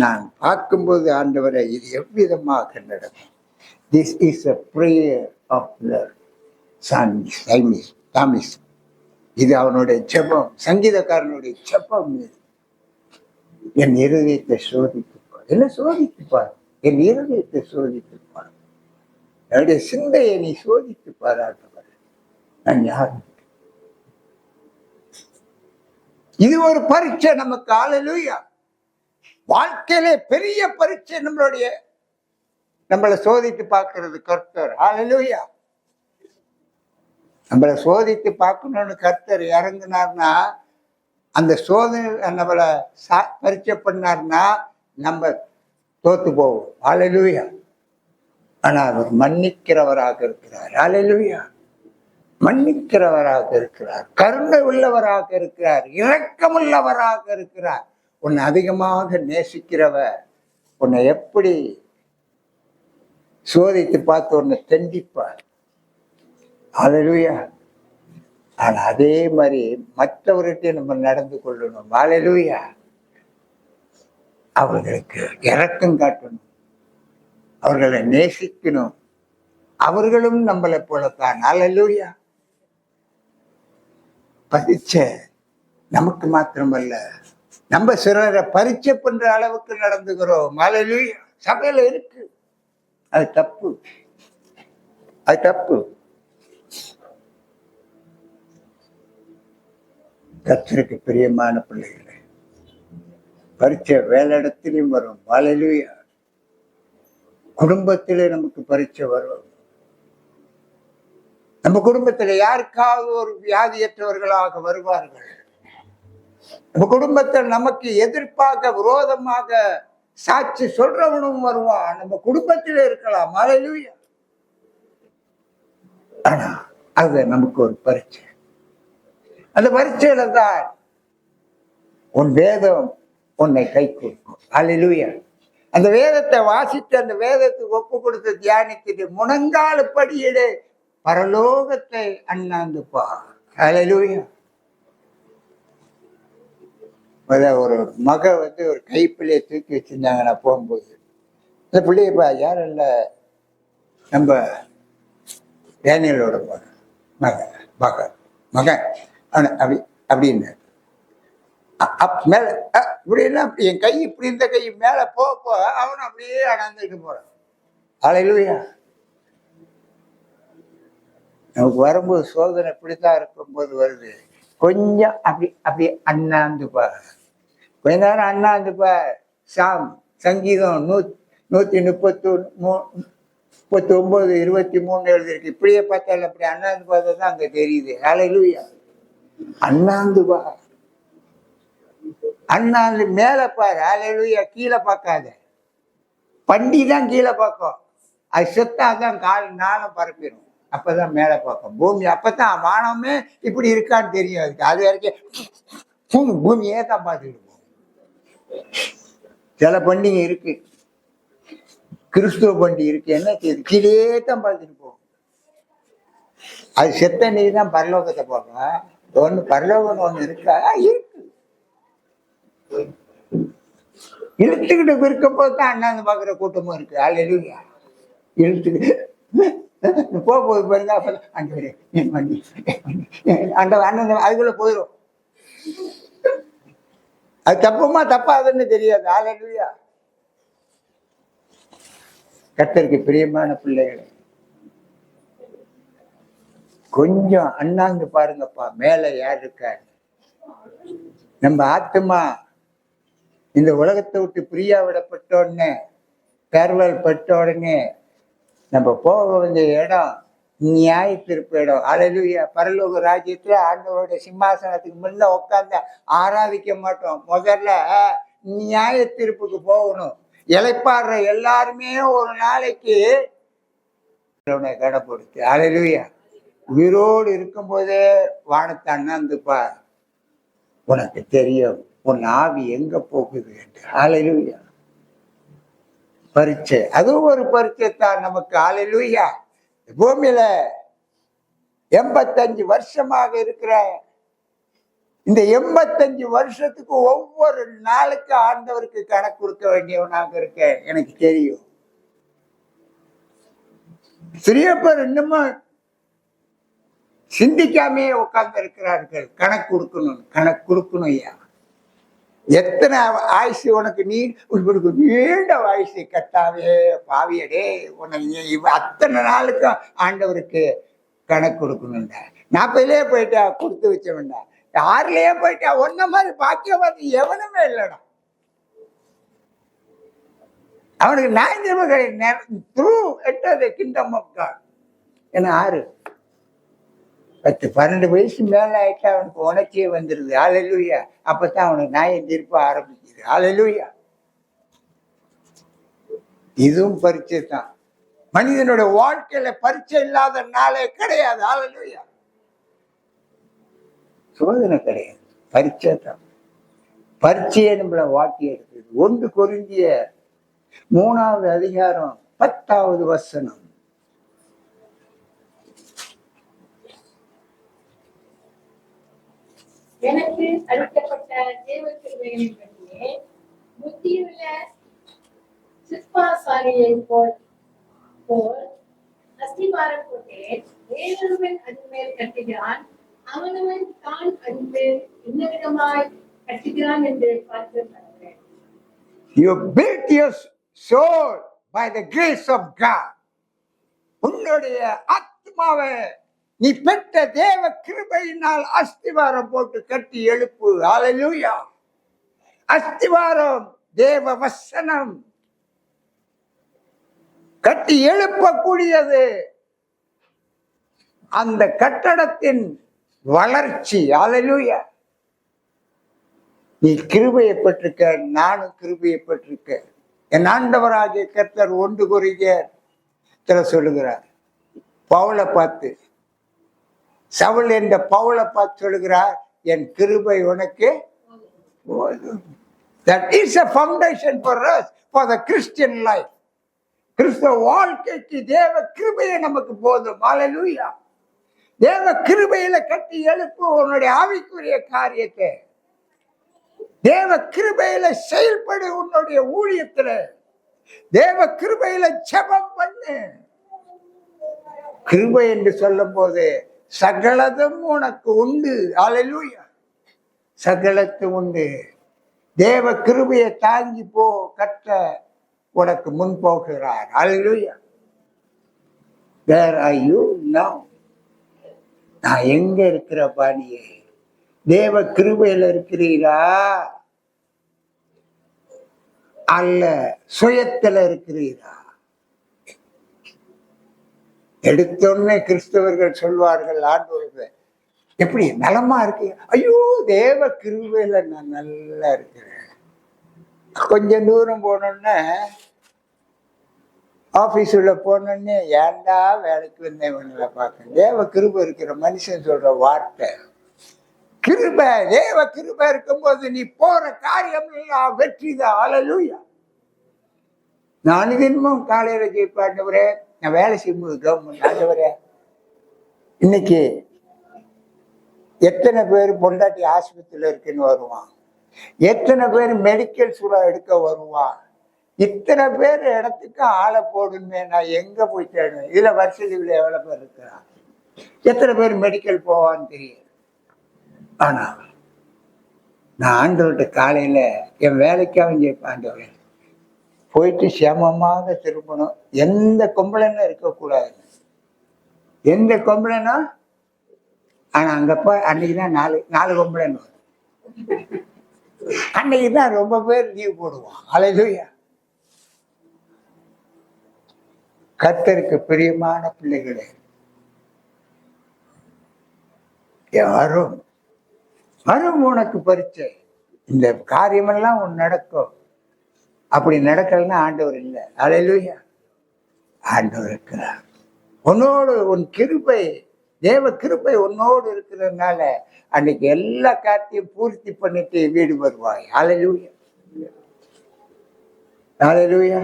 நான் பார்க்கும்போது, ஆண்டவரை இது எவ்விதமாக நடக்கும். This is a prayer of the psalmist. இது அவனுடைய ஜெபம், சங்கீதக்காரனுடைய ஜெபம். என் இருதயத்தை சோதித்துப்பார், என்ன சோதித்துப்பார், என் இருதயத்தை சோதித்துப்பார், என்னுடைய சிந்தையை நீ சோதித்துப்பார் ஆண்டவர். நான் யார்? இது ஒரு பரீட்சை நமக்கு. ஹல்லேலூயா. வாழ்க்கையிலே பெரிய பரீட்சை நம்மளை சோதித்து பார்க்கிறது கர்த்தர். ஹல்லேலூயா. நம்மளை சோதித்து பார்க்கணும்னு கர்த்தர் இறங்கினார்னா, அந்த சோதனை நம்மளை பரீட்சை பண்ணார்னா நம்ம தோத்து போவோம். ஹல்லேலூயா. ஆனா அவர் மன்னிக்கிறவராக இருக்கிறார். ஹல்லேலூயா. மன்னிக்கிறவராக இருக்கிறார், கருணை உள்ளவராக இருக்கிறார், இரக்கமுள்ளவராக இருக்கிறார். உன்னை அதிகமாக நேசிக்கிறவர் உன்னை எப்படி சோதித்து பார்த்து உன்னை தண்டிப்பார். ஹல்லேலூயா. ஆனா அதே மாதிரி மற்றவர்கிட்ட நம்ம நடந்து கொள்ளணும். ஹல்லேலூயா. அவர்களுக்கு இரக்கம் காட்டணும், அவர்களை நேசிக்கணும். அவர்களும் நம்மளை போலத்தான். ஹல்லேலூயா. பரீட்சை நமக்கு மாத்திரமல்ல, நம்ம சிலரை பரீட்சை பண்ற அளவுக்கு நடந்துக்கிறோம். ஹல்லேலூயா. சபையில இருக்கு. அது தப்பு, அது தப்பு. கர்த்தருக்கு பிரியமான பிள்ளைகளே, பரீட்சை வேலை இடத்திலும் வரும். ஹல்லேலூயா. குடும்பத்திலே நமக்கு பரீட்சை வரும். நம்ம குடும்பத்தில் யாருக்காவது ஒரு வியாதியற்றவர்களாக வருவார்கள். நம்ம குடும்பத்தில் நமக்கு எதிர்ப்பாக விரோதமாக சாட்சி சொல்றவனும் வருவான். நம்ம குடும்பத்தில் இருக்கலாம். ஹல்லேலூயா. ஆனா அது நமக்கு ஒரு பரீட்சை. அந்த பரீட்சையில தான் உன் வேதம் உன்னை கை கொடுக்கும். அல்லேலூயா. அந்த வேதத்தை வாசித்து அந்த வேதத்துக்கு ஒப்பு கொடுத்து தியானித்துட்டு முழங்கால் படியிலே பரலோகத்தை அண்ணாந்துப்பா. அல்லேலூயா. ஒரு மக ஒரு கைப்பிள்ளைய தூக்கி வச்சிருந்தாங்க. நான் போகும்போது இந்த பிள்ளையப்பா யாரும் இல்லை, நம்ம டேனியலோட மகன் மகன் அப்படி அப்படின்னு மேல இப்படின்னா என் கை இப்படி இந்த கை மேல போக அவனும் அப்படியே அணந்துட்டு போறான். அல்லேலூயா. நமக்கு வரும்போது சோதனை இப்படித்தான் இருக்கும்போது வருது. கொஞ்சம் அப்படி அண்ணாந்துப்பா, கொஞ்ச நேரம் அண்ணாந்துப்பா. சங்கீதம் 139 23 எழுதிருக்கு. இப்படியே பார்த்தாலும் அப்படி அண்ணாந்து பார்த்தா தான் அங்க தெரியுது. அல்லேலூயா. அண்ணாந்துப்பா, அண்ணாந்து மேல பாரு. அல்லேலூயா. கீழே பார்க்காத. பண்டி தான் கீழே பார்க்கும். அது செத்தாதான் கால் நானும் பரப்பிடும். அப்பதான் மேல பார்க்கும் பூமி. அப்பதான் வானமே இப்படி இருக்கான்னு தெரியும் அதுக்கு. அது வரைக்கும் பூமியே தான் பார்த்துக்கிட்டு போகும். சில பண்டிகை இருக்கு, கிறிஸ்துவ பண்டிகை இருக்கு, என்ன செய்யுது, கீழே தான் பார்த்துட்டு போகும். அது செத்த நீ தான் பரலோகத்தை பார்க்கும். ஒண்ணு பரலோகம் ஒண்ணு இருக்கா? இருக்கு. இழுத்துக்கிட்டு இருக்கும்போது தான் அண்ணாந்து பாக்குற கூட்டமும் இருக்கு. அல்லேலூயா. இழுத்துக்கிட்டு போகும்போது பாருங்க, அண்ணன் அதுக்குள்ள போயிடும். அது தப்புமா தப்பாதுன்னு தெரியாது. அல்லேலூயா. கர்த்தருக்கு பிரியமான பிள்ளைகளை கொஞ்சம் அண்ணாந்து பாருங்கப்பா, மேல யார் இருக்காரு. நம்ம ஆத்மா இந்த உலகத்தை விட்டு பிரியா விடப்பட்ட உடனே, பேர்வல் பட்ட உடனே நம்ம போக வேண்டிய இடம் நியாய தீர்ப்பு இடம். அல்லேலூயா. பரலோக ராஜ்யத்துல ஆண்டவருடைய சிம்மாசனத்துக்கு முன்ன உட்கார்ந்து ஆராதிக்க மாட்டோம். முதல்ல நியாய தீர்ப்புக்கு போகணும். இளைப்பாடுற எல்லாருமே ஒரு நாளைக்கு கடைப்படுத்து. அல்லேலூயா. உயிரோடு இருக்கும் போதே வானத்தை அண்ணாந்துப்பா, உனக்கு தெரியும் உன் ஆவி எங்க போகுது என்று. அல்லேலூயா. பரீட்சை, அதுவும் ஒரு பரீட்சை தான் நமக்கு. அல்லேலூயா. பூமியில 85 வருஷமாக இருக்கிற இந்த 85 வருஷத்துக்கு ஒவ்வொரு நாளுக்கு ஆண்டவருக்கு கணக்கு கொடுக்க வேண்டியவனாக இருக்கேன். எனக்கு தெரியும். சிறிய பேர் இன்னமும் சிந்திக்காமே உட்கார்ந்து இருக்கிறார்கள். கணக்கு கொடுக்கணும் ஐயா. எத்தனை ஆயுசு உனக்கு நீண்ட ஆயுசு கட்டாவே பாவியடே. உனக்கு அத்தனை நாளுக்கும் ஆண்டவருக்கு கணக்கு கொடுக்கணும்டா. 40லயே போயிட்டா கொடுத்து வச்ச வேண்டாம், 6லயே போயிட்டா ஒன்ன மாதிரி பாக்கியவாதி எவனுமே இல்லடா. அவனுக்கு நியாயமே கிடையாது. Through enter the kingdom of God. ஏன்னா 6 10 12 வயசு மேல ஆயிட்டா அவனுக்கு உணர்ச்சியே வந்துருது. அல்லேலூயா. அப்பதான் அவனுக்கு நியாயம் தீர்ப்பு ஆரம்பிக்குது. அல்லேலூயா. இதுவும் பரீட்சை தான். மனிதனுடைய வாழ்க்கையில பரீட்சை இல்லாத நாளே கிடையாது. அல்லேலூயா. சோதனை கிடையாது, பரீட்சை தான். பரீட்சையை நம்மள வாக்கி எடுக்குது. 1 கொரிந்தியர் 3வது அதிகாரம் 10வது வசனம். எனக்கு அளிக்கப்பட்ட தேவ கிருபைகளின் படியே புத்தியுள்ள சிற்பாசாரியை போல் அஸ்திவாரம் போட்டேன். வேறொருவன் அதன் மேல் கட்டுகிறான். அவனவன் தான் அறிந்து என்ன விதமாய் கட்டுகிறான் என்று பார்க்கிறேன். You built your soul by the grace of God. உன்னுடைய ஆத்மாவை நீ பெற்ற தேவ கிருபையினால் அஸ்திவாரம் போட்டு கட்டி எழுப்பு. அல்லேலூயா. அஸ்திவாரம் தேவ வசனம். கட்டி எழுப்பக்கூடியது அந்த கட்டடத்தின் வளர்ச்சி. அல்லேலூயா. நீ கிருபையை பெற்றிருக்க, நானும் கிருபையை பெற்றிருக்க. என் ஆண்டவராகிய கர்த்தர் 1 கொரிந்தியர் சொல்லுகிறார். பவுலை பார்த்து சவுல் என்ற பவுலை பார்த்து சொல்லுகிறார், என் கிருபை உனக்கு போதும். That is a foundation for us, for the Christian life. கிறிஸ்தவ வாழ்க்கைக்கு தேவ கிருபையை நமக்கு போதும். ஹல்லேலூயா. தேவ கிருபையில கட்டி எழுப்பு உன்னுடைய ஆவிக்குரிய காரியத்தை. தேவ கிருபையில செயல்படு உன்னுடைய ஊழியத்துல. தேவ கிருபையில ஜெபம் பண்ணு. கிருபை என்று சொல்லும் போது சகலதும் உனக்கு உண்டு. ஹல்லேலூயா. சகலத்து உண்டு. தேவ கிருபையை தாங்கி போ. கட்ட உனக்கு முன் போகிறார். ஹல்லேலூயா. Where are you now? நான் எங்க இருக்கிற பாணியே? தேவ கிருபையில இருக்கிறீரா அல்ல சுயத்துல இருக்கிறீரா? எடுத்தோன்னே கிறிஸ்தவர்கள் சொல்வார்கள், ஆண்டவருக்கு எப்படி நலமா இருக்கீங்க? ஐயோ, தேவ கிருபையில நான் நல்லா இருக்கிறேன். கொஞ்சம் தூரம் போனோன்னே, ஆபீஸ் உள்ள போனோடனே, ஏன்டா வேலைக்கு வந்தேன் பார்க்க. தேவ கிருபை இருக்கிற மனுஷன் சொல்ற வார்த்தை கிருபை. தேவ கிருபை இருக்கும்போது நீ போற காரியம் எல்லாம் வெற்றிதான். ஹல்லேலூயா. நான் தினமும் காலையில ஜெயிப்பாண்டவரே, நான் வேலை செய்யும்போது கவர்மெண்ட் ஆண்டவரே, இன்னைக்கு எத்தனை பேர் பொண்டாட்டி ஆஸ்பத்திரியில இருக்குன்னு வருவான், எத்தனை பேர் மெடிக்கல் சுறா எடுக்க வருவான், இத்தனை பேர் இடத்துக்கு ஆளை போடுமே, நான் எங்க போய் தேடுவேன்? இதுல வருஷத்துல எவ்வளவு பேர் இருக்கிறான், எத்தனை பேர் மெடிக்கல் போவான்னு தெரியும். ஆனா நான் ஆண்டவர்கிட்ட காலையில என் வேலைக்காக ஜெயிப்பாண்டவரே, போயிட்டு சேமமாக திரும்பணும். எந்த கொம்பளைன்னா இருக்கக்கூடாது, எந்த கொம்பளைனா. ஆனா அங்கப்ப அன்னைக்குதான் நாலு கொம்பளைன்னு வரும். அன்னைக்குதான் ரொம்ப பேர் லீவ் போடுவான். ஹல்லேலூயா. கர்த்தருக்கு பிரியமான பிள்ளைகளே, யாரும் வரும் உனக்கு பரிச்சை. இந்த காரியமெல்லாம் உன் நடக்கும். அப்படி நடக்கலன்னா ஆண்டவர் இல்லை. ஹல்லேலூயா. ஆண்டவர் இருக்கிறார் உன்னோடு. உன் கிருபை, தேவ கிருபை உன்னோடு இருக்கிறதுனால அன்னைக்கு எல்லா காரியத்தையும் பூர்த்தி பண்ணிட்டு வீடு வருவாய். ஹல்லேலூயா. ஹல்லேலூயா.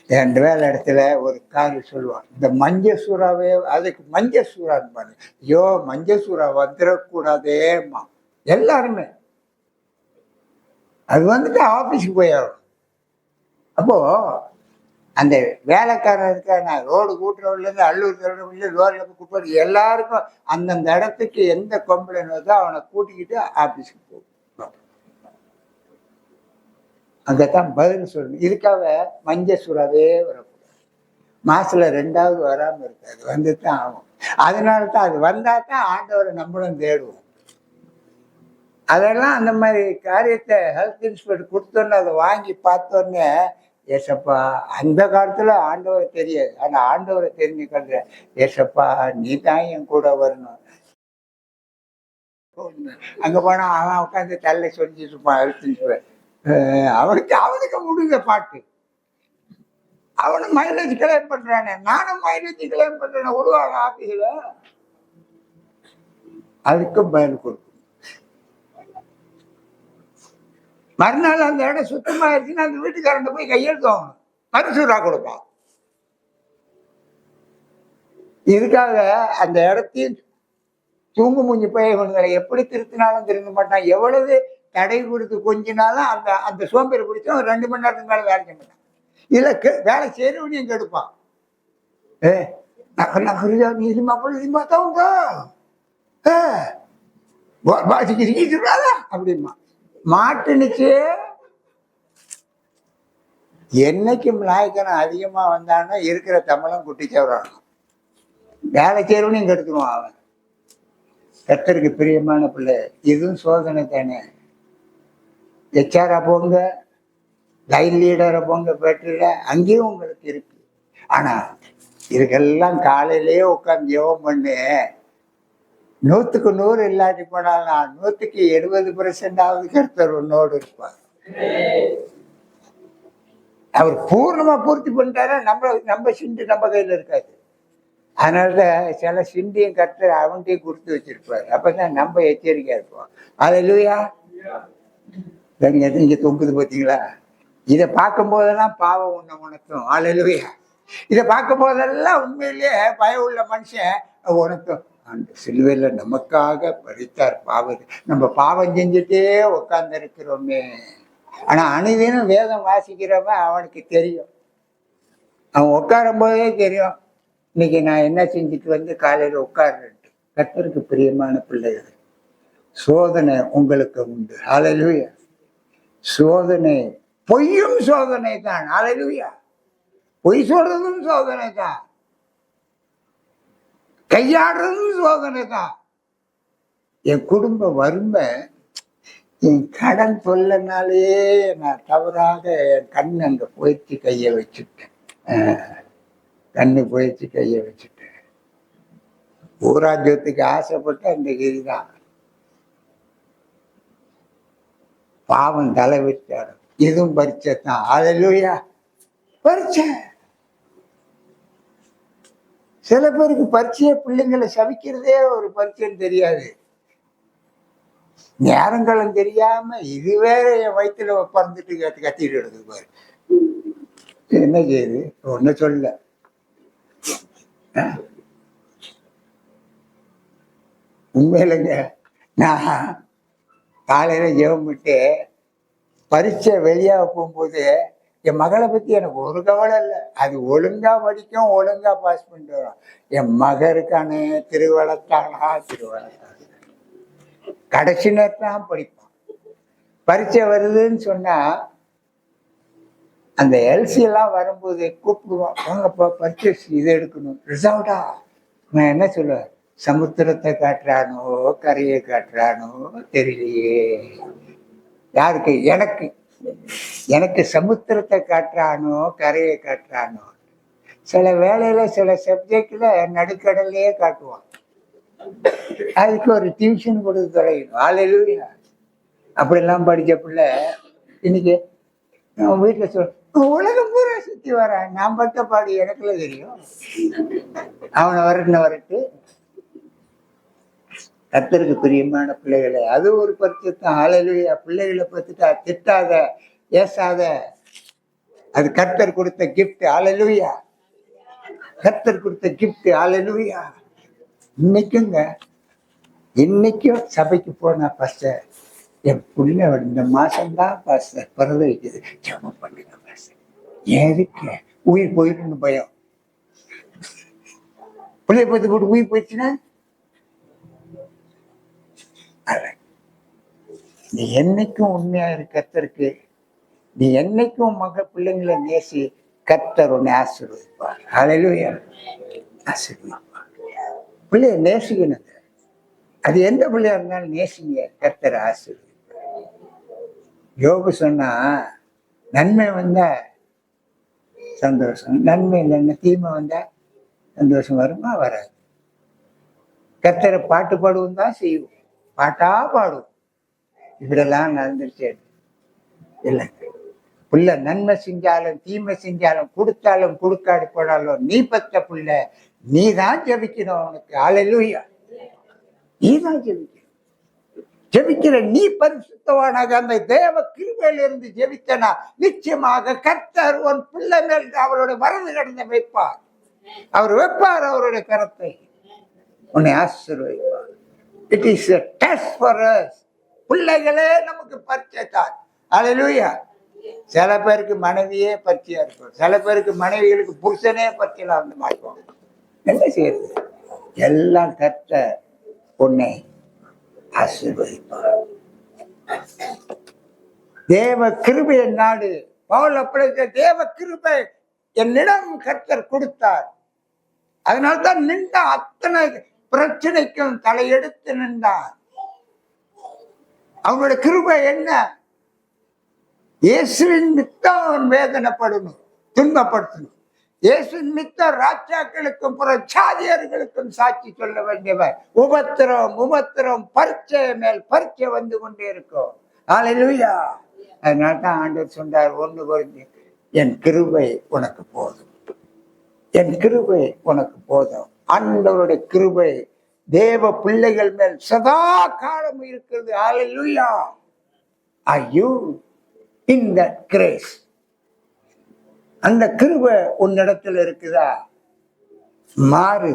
என் வேலை இடத்துல ஒரு காரியம் சொல்லுவான், இந்த மஞ்சசூறாவே, அதுக்கு மஞ்சசூறான்னு பாரு. ஐயோ, மஞ்சசூறா வந்துடக்கூடாதேம்மா எல்லாருமே. அது வந்துட்டு ஆபீஸுக்கு போயிடும். அப்போ அந்த வேலைக்காரன் இருக்காங்க, ரோடு கூட்டுறவுல இருந்து அல்லூர் தரவுல ரோட்ல கூப்பிட்டு எல்லாருக்கும் அந்தந்த இடத்துக்கு எந்த கம்ப்ளைண்ட் வருதோ அவனை கூட்டிக்கிட்டு ஆபீஸுக்கு போகும். அங்கத்தான் பதில் சொல்லணும். இதுக்காக மஞ்சசூறாவே வரக்கூடாது. மாசத்துல 2வது வராம இருக்காது, வந்துதான் ஆகும். அதனால தான் அது வந்தா தான் ஆண்டவரை நம்மளும் தேடுவோம். அதெல்லாம் அந்த மாதிரி காரியத்தை ஹெல்த் இன்ஸ்பெக்டர் கொடுத்தோன்னே அதை வாங்கி பார்த்தோன்னே, ஏசப்பா, அந்த காலத்துல ஆண்டவரை தெரியாது, ஆனா ஆண்டவரை தெரிஞ்சுக்கிற, ஏசப்பா நீ தான் என் கூட வரணும். அங்க போனா அவன் உட்காந்து தள்ள சொல்லிட்டு இருப்பான் ஹெல்த் இன்ஸ்பெக்டர். அவனுக்கு முடிஞ்ச பாட்டு. அவனும் மைலேஜ் கிளைம் பண்றானே, நானும் மைலேஜ் கிளைம் பண்றேன். உருவாக ஆபீஸ்ல அதுக்கும் பயன் கொடுக்கும். மறுநாள் அந்த இடம் சுத்தமாயிருச்சுன்னா அந்த வீட்டுக்காரன் போய் கையெழுத்துவாங்க, மறுசூறா கொடுப்பான். இதுக்காக அந்த இடத்தையும் தூங்கு மூஞ்சி போய் இவங்களை எப்படி திருத்தினாலும் திருந்த மாட்டான். எவ்வளவு தடை கொடுத்து கொஞ்சினாலும் அந்த அந்த சோம்பேறி பிடிச்சா 2 மணி நேரத்துக்கு மேல வேலை செய்ய மாட்டான். இதுல வேலை செய்யறவனையும் கெடுப்பான். அப்படிமா மாட்டுனுச்சு. என்னைக்கும் நாயக்கனம் அதிகமா வந்தான்னா இருக்கிற தமிழம் குட்டிச்சவரான். வேலை செய்யறவனையும் கெடுத்துருவான் அவன். கர்த்தருக்கு பிரியமான பிள்ளை, இதுவும் சோதனை தானே. எச்ஆரா போங்க, லைன் லீடரை போங்க, பேட்டரியில அங்கேயும் உங்களுக்கு இருக்கு. ஆனா இதுக்கெல்லாம் காலையிலேயே உட்காந்து ஜெபம் பண்ணு. 100க்கு 100 இல்லாட்டி போனாலும் 100க்கு 70% கர்த்தர் உன்னோடு இருப்பார். அவர் பூர்ணமா பூர்த்தி பண்ணிட்டாரா நம்ம சிண்டு நம்ம கையில இருக்காது. அதனாலதான் சில சிந்தியும் கர்த்தர் அவன்கிட்டயும் கொடுத்து வச்சிருப்பாரு. அப்பதான் நம்ம எச்சரிக்கையா இருப்போம். அல்லேலூயா. இங்க தொங்குது பாத்தீங்களா? இதை பார்க்கும் போதெல்லாம் பாவம் உன்னை உணர்த்தும். அல்லேலூயா. இதை பார்க்கும் போதெல்லாம் உண்மையிலேயே பயம் உள்ள மனுஷன் உணர்த்தும். அந்த சிலுவையில நமக்காக பறித்தார் பாவம். நம்ம பாவம் செஞ்சுட்டே உட்கார்ந்து இருக்கிறோமே. ஆனா அனுதினம் வேதம் வாசிக்கிறவன் அவனுக்கு தெரியும். அவன் உட்காரும் போதே தெரியும், இன்னைக்கு நான் என்ன செஞ்சுட்டு வந்து காலையில உட்கார்றேன். கர்த்தருக்கு பிரியமான பிள்ளைகள், சோதனை உங்களுக்கு உண்டு. அல்லேலூயா. சோதனை பொய்யும் சோதனை தான். அல்லேலூயா. பொய் சொல்றதும் சோதனை தான், கையாடுறதும் சோதனை தான். என் குடும்ப வறுமை, என் கடன் சொல்லனாலே நான் தவறாக என் கண்ணு அங்க போயிடுச்சு, கையை வச்சுட்டேன். கண்ணு போயிடுச்சு, கையை வச்சுட்டேன். ஊராஜ்யத்துக்கு ஆசைப்பட்ட அந்த கதிதான். பாவம் தலை வச்சாரு. இதுவும் பரிச்சை தான். அல்லேலூயா. பரிச்சை. சில பேருக்கு பரிச்சைய பிள்ளைங்களை சபிக்கிறதே ஒரு பரிச்சைன்னு தெரியாது. நேரங்களும் தெரியாம இது வேற என் வயிற்றுல பறந்துட்டு கத்திட்டு எடுத்து பாரு. என்ன செய்யுது? ஒண்ணு சொல்ல. உண்மையிலங்க, நான் காலையில ஜெபம் விட்டு பரீட்சை வெளியாக போகும்போது என் மகளை பத்தி எனக்கு ஒரு கவலை இல்லை. அது ஒழுங்கா படிக்கும், ஒழுங்கா பாஸ் பண்ணிட்டு வரும். என் மக இருக்கானே, திருவள்ளத்தானா, கடைசி நேரத்தான் படிப்பான். பரீட்சை வருதுன்னு சொன்னா அந்த எல்சி எல்லாம் வரும்போது கூப்பிடுவான், வாங்கப்பா பரீட்சை இது எடுக்கணும், ரிசல்ட்டா. நான் என்ன சொல்லுவேன், சமுத்திரத்தை காட்டுறானோ கரையை காட்டுறானோ தெரியலையே. யாருக்கு? எனக்கு. எனக்கு சமுத்திரத்தை காட்டுறானோ கரையை காட்டுறானோ. சில வேலையில சில சப்ஜெக்ட்ல நடுக்கடலையே காட்டுவான். அதுக்கு ஒரு டியூஷன் கொடுத்து தொலைக்கணும். அல்லேலூயா. அப்படிலாம் படிச்ச பிள்ளை இன்னைக்கு வீட்டுல சொல், உலகம் பூரா சுத்தி வரான், நான் பட்ட பாடு எனக்குள்ள தெரியும். அவனை வரட்டு. கர்த்தருக்கு பிரியமான பிள்ளைகளை, அது ஒரு பரிச்சை தான். அல்லேலூயா. பிள்ளைகளை பத்திட்டா திட்டாத, ஏசாத. அது கர்த்தர் கொடுத்த கிஃப்ட். அல்லேலூயா. கர்த்தர் கொடுத்த கிஃப்ட். அல்லேலூயா. இன்னைக்கும் சபைக்கு போனா பாஸ்டர், என் பிள்ளை இந்த மாசம்தான் பாஸ்டர் பிறந்த வைக்குது, ஜெபம் பண்ணுங்க பாஸ்டர். எதுக்கு? உயிர் போயிட்டு பயம். பிள்ளைய பத்தி போட்டு உயிர் போயிடுச்சுன்னா நீ என்னைக்கும் உண்மையா இருக்க கர்த்தருக்கு, நீ என்னைக்கும் மக பிள்ளைங்களை நேசி, கர்த்தர் உன்னை ஆசீர்வதிப்பார். அல்லேலூயா. ஆசீர்வதிப்பார். பிள்ளைய நேசிக்கணுங்க. அது எந்த பிள்ளையா இருந்தாலும் நேசிங்க, கர்த்தர் ஆசீர்வதிப்பார். யோபு சொன்னா, நன்மை வந்தா சந்தோஷம், நன்மை இல்லைன்னா தீமை வந்தா சந்தோஷம் வருமா? வராது. கர்த்தரை பாட்டு பாடுவோம் தான் செய்வோம், பாட்டா பாடுவோம். இப்படியெல்லாம் நடந்துருச்சு இல்லை. புள்ள நன்மை செஞ்சாலும் தீமை செஞ்சாலும், கொடுத்தாலும் கொடுக்காடி போனாலும், நீ பெற்ற புள்ள நீ தான் ஜெபிக்கணும். அவனுக்கு அல்லேலூயா. நீ தான் ஜெபிக்கணும். ஜெபிக்கிற நீ பரிசுத்தவானாக அந்த தேவ கிருபையில இருந்து ஜெபித்தனா, நிச்சயமாக கர்த்தர் உன் பிள்ளை மேல் அவருடைய வரது கடந்த வைப்பார். அவர் வைப்பார் அவருடைய கரத்தை, உன்னை ஆசீர்வதிப்பார். It is a test for us. பிள்ளைகளே நமக்கு பரிச்சை தான். அல்லேலூயா. சில பேருக்கு மனைவியே பரிச்சையா இருக்கும், சில பேருக்கு மனைவிகளுக்கு புருஷனே பரிச்சையில வந்து மாட்டுவாங்க. என்ன செய்யறது? எல்லாம் கர்த்தர் உன்னை ஆசீர்வதிப்பார். தேவ கிருபை நாடு. பவுல் அப்படி தேவ கிருபை என்னிடம் கர்த்தர் கொடுத்தார், அதனால்தான் நின்றா. அத்தனை பிரச்சனைக்கும் தலையெடுத்து நின்றான். அவனுடைய கிருபை என்ன? இயேசுவின் மித்தம் அவன் வேதனைப்படணும், துன்பப்படுத்தணும். இயேசுவின் மித்தம் ராஜாக்களுக்கும் புறச்சாதியர்களுக்கும் சாட்சி சொல்ல வேண்டியவர். உபத்திரம் பரீட்சை மேல் பரீட்சை வந்து கொண்டே இருக்கும். அல்லேலூயா. அதனால்தான் ஆண்டவர் சொன்னார், 1 கொரிந்தியர், என் கிருபை உனக்கு போதும், என் கிருபை உனக்கு போதும். ஆண்டவருடைய கிருபை தேவ பிள்ளைகள் மேல் சதா காலம் இருக்கிறது. ஹல்லேலூயா. Are you in that grace? அந்த கிருபை உன்னிடத்தில் இருக்குதா? மாறு.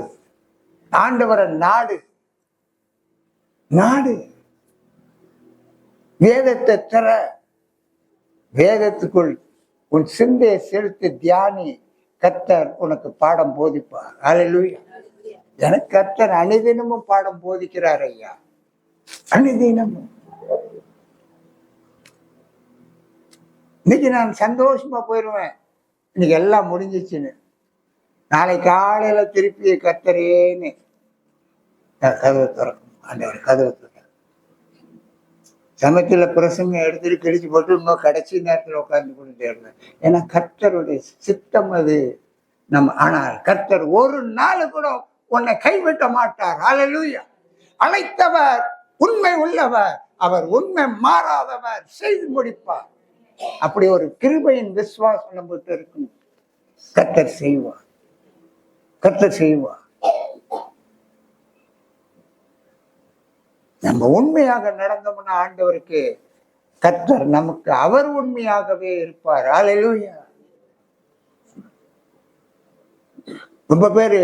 ஆண்டவரை நாடு. வேதத்தை தர, வேதத்துக்குள் உன் சிந்தையை செலுத்தி தியானி. கர்த்தர் உனக்கு பாடம் போதிப்பார். ஹல்லேலூயா. எனக்கு கர்த்தர் அனுதினமும் பாடம் போதிக்கிறார் ஐயா. அனுதினமும். இன்னைக்கு நான் சந்தோஷமா போயிடுவேன், இன்னைக்கு எல்லாம் முடிஞ்சிச்சுன்னு. நாளை காலையில திருப்பி கர்த்தரேன்னு கதவை திறக்கும். ஆண்டவர் கதவை திறக்கும். சமயத்துல பிரசங்க எடுத்துட்டு கிழிச்சு போட்டு இன்னும் கடைசி நேரத்தில் உட்கார்ந்து கொண்டு இருந்தேன். ஏன்னா கர்த்தருடைய சித்தம் அது. ஆனால் கர்த்தர் ஒரு நாள் கூட உன்னை கைவிட்ட மாட்டார். ஹல்லேலூயா. அழைத்தவர் உண்மை உள்ளவர், அவர் உண்மை மாறாதவர், செய்து முடிப்பார். அப்படி ஒரு கிருபையின் விசுவாசம் நம்மகிட்ட இருக்கும். கர்த்தர் செய்வார். நம்ம உண்மையாக நடந்தோம்னா ஆண்டவருக்கு கர்த்தர் நமக்கு அவர் உண்மையாகவே இருப்பார். ஹல்லேலூயா. ரொம்ப பேரு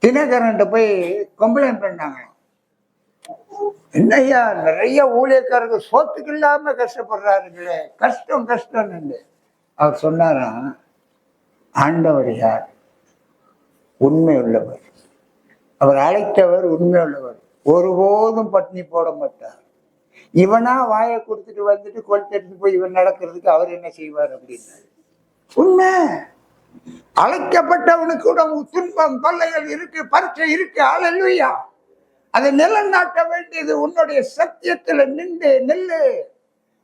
தினகரன் போய் கம்ப்ளைண்ட் பண்ணாங்க. என்னையா நிறைய ஊழியக்காரர்கள் சோத்துக்கு இல்லாம கஷ்டப்படுறாருங்களே, கஷ்டம். அவர் சொன்னாராம், ஆண்டவர் யார்? உண்மை உள்ளவர். அவர் அழைத்தவர் உண்மை உள்ளவர். ஒருபோதும் பட்டினி போட மாட்டார். இவனா வாயை கொடுத்துட்டு வந்துட்டு கொளுத்தெடுத்து போய் இவன் நடக்கிறதுக்கு அவர் என்ன செய்வார் அப்படின்னு. உண்மை. அழைக்கப்பட்டவனுக்கு கூட துன்பம் தொல்லைகள் இருக்கு, பரீட்சை இருக்கு. ஹல்லேலூயா. அதை நிலநாட்ட வேண்டியது உன்னுடைய சத்தியத்துல நில்லு.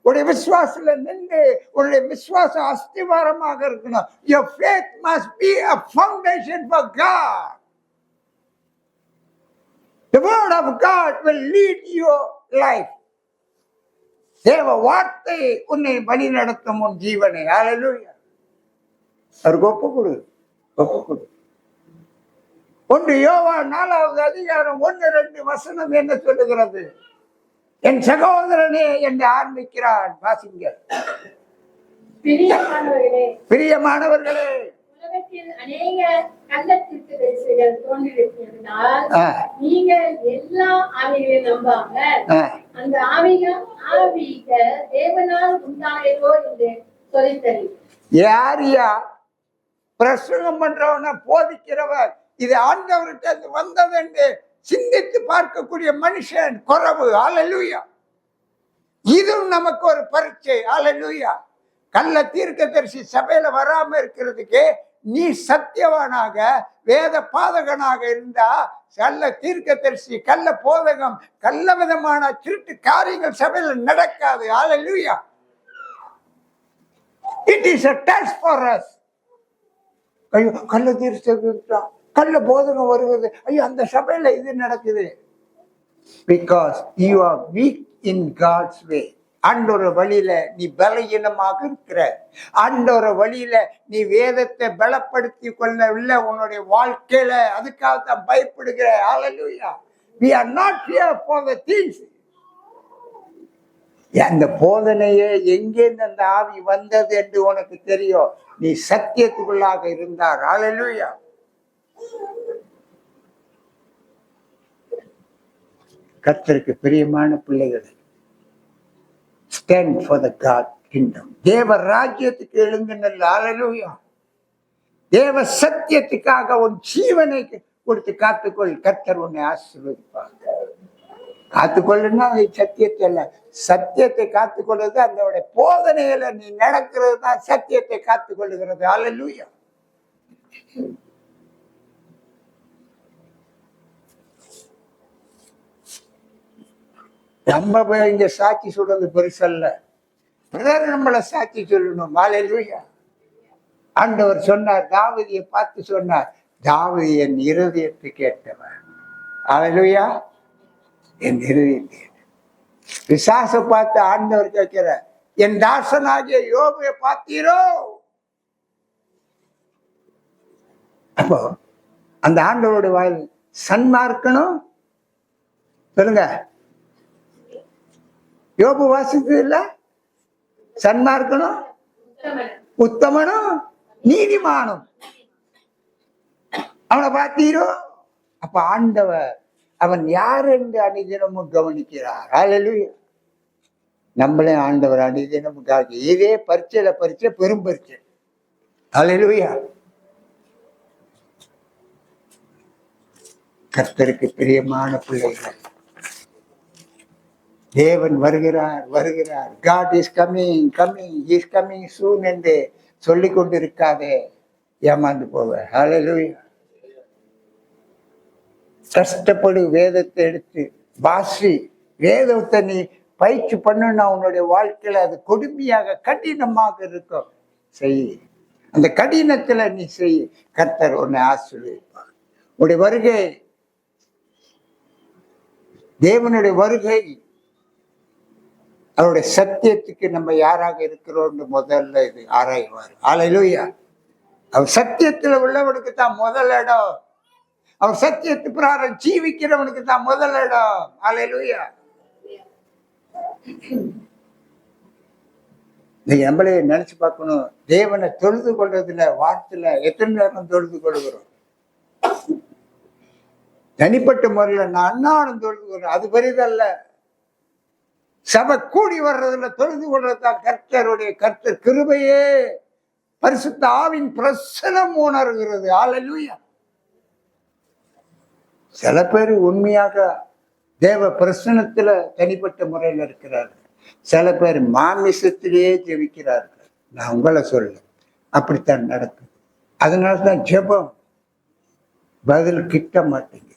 உன்னுடைய விசுவாசத்துல நின்று, உன்னுடைய விசுவாசம் அஸ்திவாரமாக இருக்கணும். Your faith must be a foundation for God. The word of God will lead your life. தேவ வார்த்தை உன்னை வழி நடத்தும் உன் ஜீவனை. ஹல்லேலூயா. அவருக்கு ஒப்பு கொடு. 1 யோவான் 4வது அதிகாரம் 1-2 வசனம் என்ன சொல்லுகிறது? என் சகோதரனே என்று ஆரம்பிக்கிறான். வாசிங்க. பிரியமானவர்களே, உலகத்தில் அநேக கள்ளத்தீர்க்கதரிசிகள் தோன்றியிருக்கிறதால் நீங்கள் எல்லா ஆவிகளையும் நம்பாமல் அந்த ஆவிகள் தேவனால் உண்டானதோ என்று சொல்லித்தரு. யாரியா பிரசங்கம் பண்றவன போதிக்கிறவர் இது ஆண்டவர்கிட்ட வந்தது என்று சிந்தித்து பார்க்கக்கூடிய மனுஷன் குறைவு. ஹல்லேலூயா. இதுவும் நமக்கு ஒரு பரீட்சை. ஹல்லேலூயா. கள்ள தீர்க்கதரிசி சபையில வராம இருக்கிறதுக்கு நீ சத்தியவானாக வேத பாதகனாக இருந்தா கள்ள தீர்க்கதரிசி, கள்ள போதகம், கள்ள விதமான திருட்டு காரியங்கள் சபையில நடக்காது. ஹல்லேலூயா. It is a test for us. ஐயோ கள்ள தீர்க்க கள்ள போதகம் வருவது, ஐயோ அந்த சபையில இது நடக்குது. Because you are weak in God's way. ஆண்டோர வழியில நீ பலகீனமாக இருக்கிற. ஆண்டோர வழியில நீ வேதத்தை பலப்படுத்தி கொள்ளவில்லை உன்னுடைய வாழ்க்கையில. அதுக்காகத்தான் பயப்படுகிற. ஹல்லேலூயா. We are not here for the things. அந்த போதனையே எங்கேருந்து அந்த ஆவி வந்தது என்று உனக்கு தெரியும். நீ சத்தியத்துக்குள்ளாக இருந்தார். ஹல்லேலூயா. கர்த்தருக்கு பிரியமான பிள்ளைகளை, stand for the God kingdom. தேவ ராஜ்யத்துக்கு எழுந்து நில்லு. ஹல்லேலூயா. தேவ சத்தியத்துக்காக உன் ஜீவனை கொடுத்து காத்துக்கொள். கர்த்தர் உன்னை ஆசீர்வதிப்பார். காத்துக்கொள்ளுன்னா சத்தியத்தை இல்ல, சத்தியத்தை காத்துக்கொள்வது அந்த போதனையில நீ நடக்கிறது தான் சத்தியத்தை காத்துக்கொள்ளுகிறது. ஹல்லேலூயா. நம்ம இங்க சாட்சி சொல்றது பெருசல்ல, நம்மளை சாட்சி சொல்லணும். ஹல்லேலூயா. ஆண்டவர் சொன்னார், தாவீதை பார்த்து சொன்னார், தாவீது என் இருதயத்தை கேட்டவன். ஹல்லேலூயா. என் இருதயத்தை. பிசாசை பார்த்து ஆண்டவர் கேட்கிற, என் தாசனாகிய யோபை பார்த்தீரோ? அப்போ அந்த ஆண்டவருடைய வாயில் சன்மார்க்கனும் சொல்லுங்க, யோபு வாசித்தது இல்ல? சன்மார்க்கனும் உத்தமனும் நீதிமானும். அவனை பார்த்தீரோ? அப்ப ஆண்டவர் அவன் யார் என்று அனுதினமும் கவனிக்கிறார். ஹல்லேலூயா. நம்மளே ஆண்டவர் அனுதினமும் இதே பரீட்சையில பரீட்சை, பெரும் பரீட்சை. ஹல்லேலூயா. கர்த்தருக்கு பிரியமான பிள்ளைகள், தேவன் வருகிறார் வருகிறார், God is coming coming, he is coming soon என்று சொல்லிக் கொண்டிருக்காதே, ஏமாந்து போவ. ஹல்லேலூயா. கஷ்டப்படு, வேதத்தை எடுத்து வாசி. வேதத்தை நீ பயிற்சி பண்ணுனா உன்னுடைய வாழ்க்கையில அது கொடுமையாக கடினமாக இருக்கும். செய், அந்த கடினத்துல நீ செய், கர்த்தர் உன்னை ஆசீர்வதிப்பார். உன்னுடைய வருகை, தேவனுடைய வருகை, அவருடைய சத்தியத்துக்கு நம்ம யாராக இருக்கிறோம் முதல்ல இது ஆராய்வார். ஹல்லேலூயா. அவர் சத்தியத்துல உள்ளவனுக்கு தான் முதல் இடம். அவர் சத்தியத்து பிரகாரம் ஜீவிக்கிறவனுக்கு தான் முதல் இடம். ஹல்லேலூயா. நீங்க நம்மளே நினைச்சு பார்க்கணும். தேவனை தொழுது கொள்றதுல, வார்த்தையில எத்தனை நேரம் தொழுது கொள்கிறோம்? தனிப்பட்ட முறையில நான் அன்னாடம் தொழுது கொள்றேன், அது பெரிதல்ல. சபை கூடி வர்றதுல தொழுது கொள்றதுதான் கர்த்தர் கிருபையே, பரிசுத்த ஆவின் பிரசனம் உணர்கிறது. ஹல்லேலூயா. சில பேர் உண்மையாக தேவ பிரசனத்துல தனிப்பட்ட முறையில் இருக்கிறார்கள். சில பேர் மாமிசத்திலேயே ஜெபிக்கிறார்கள். நான் உங்களை சொல்ல, அப்படித்தான் நடக்கும். அதனால்தான் ஜெபம் பதில் கிட்ட மாட்டேங்குது.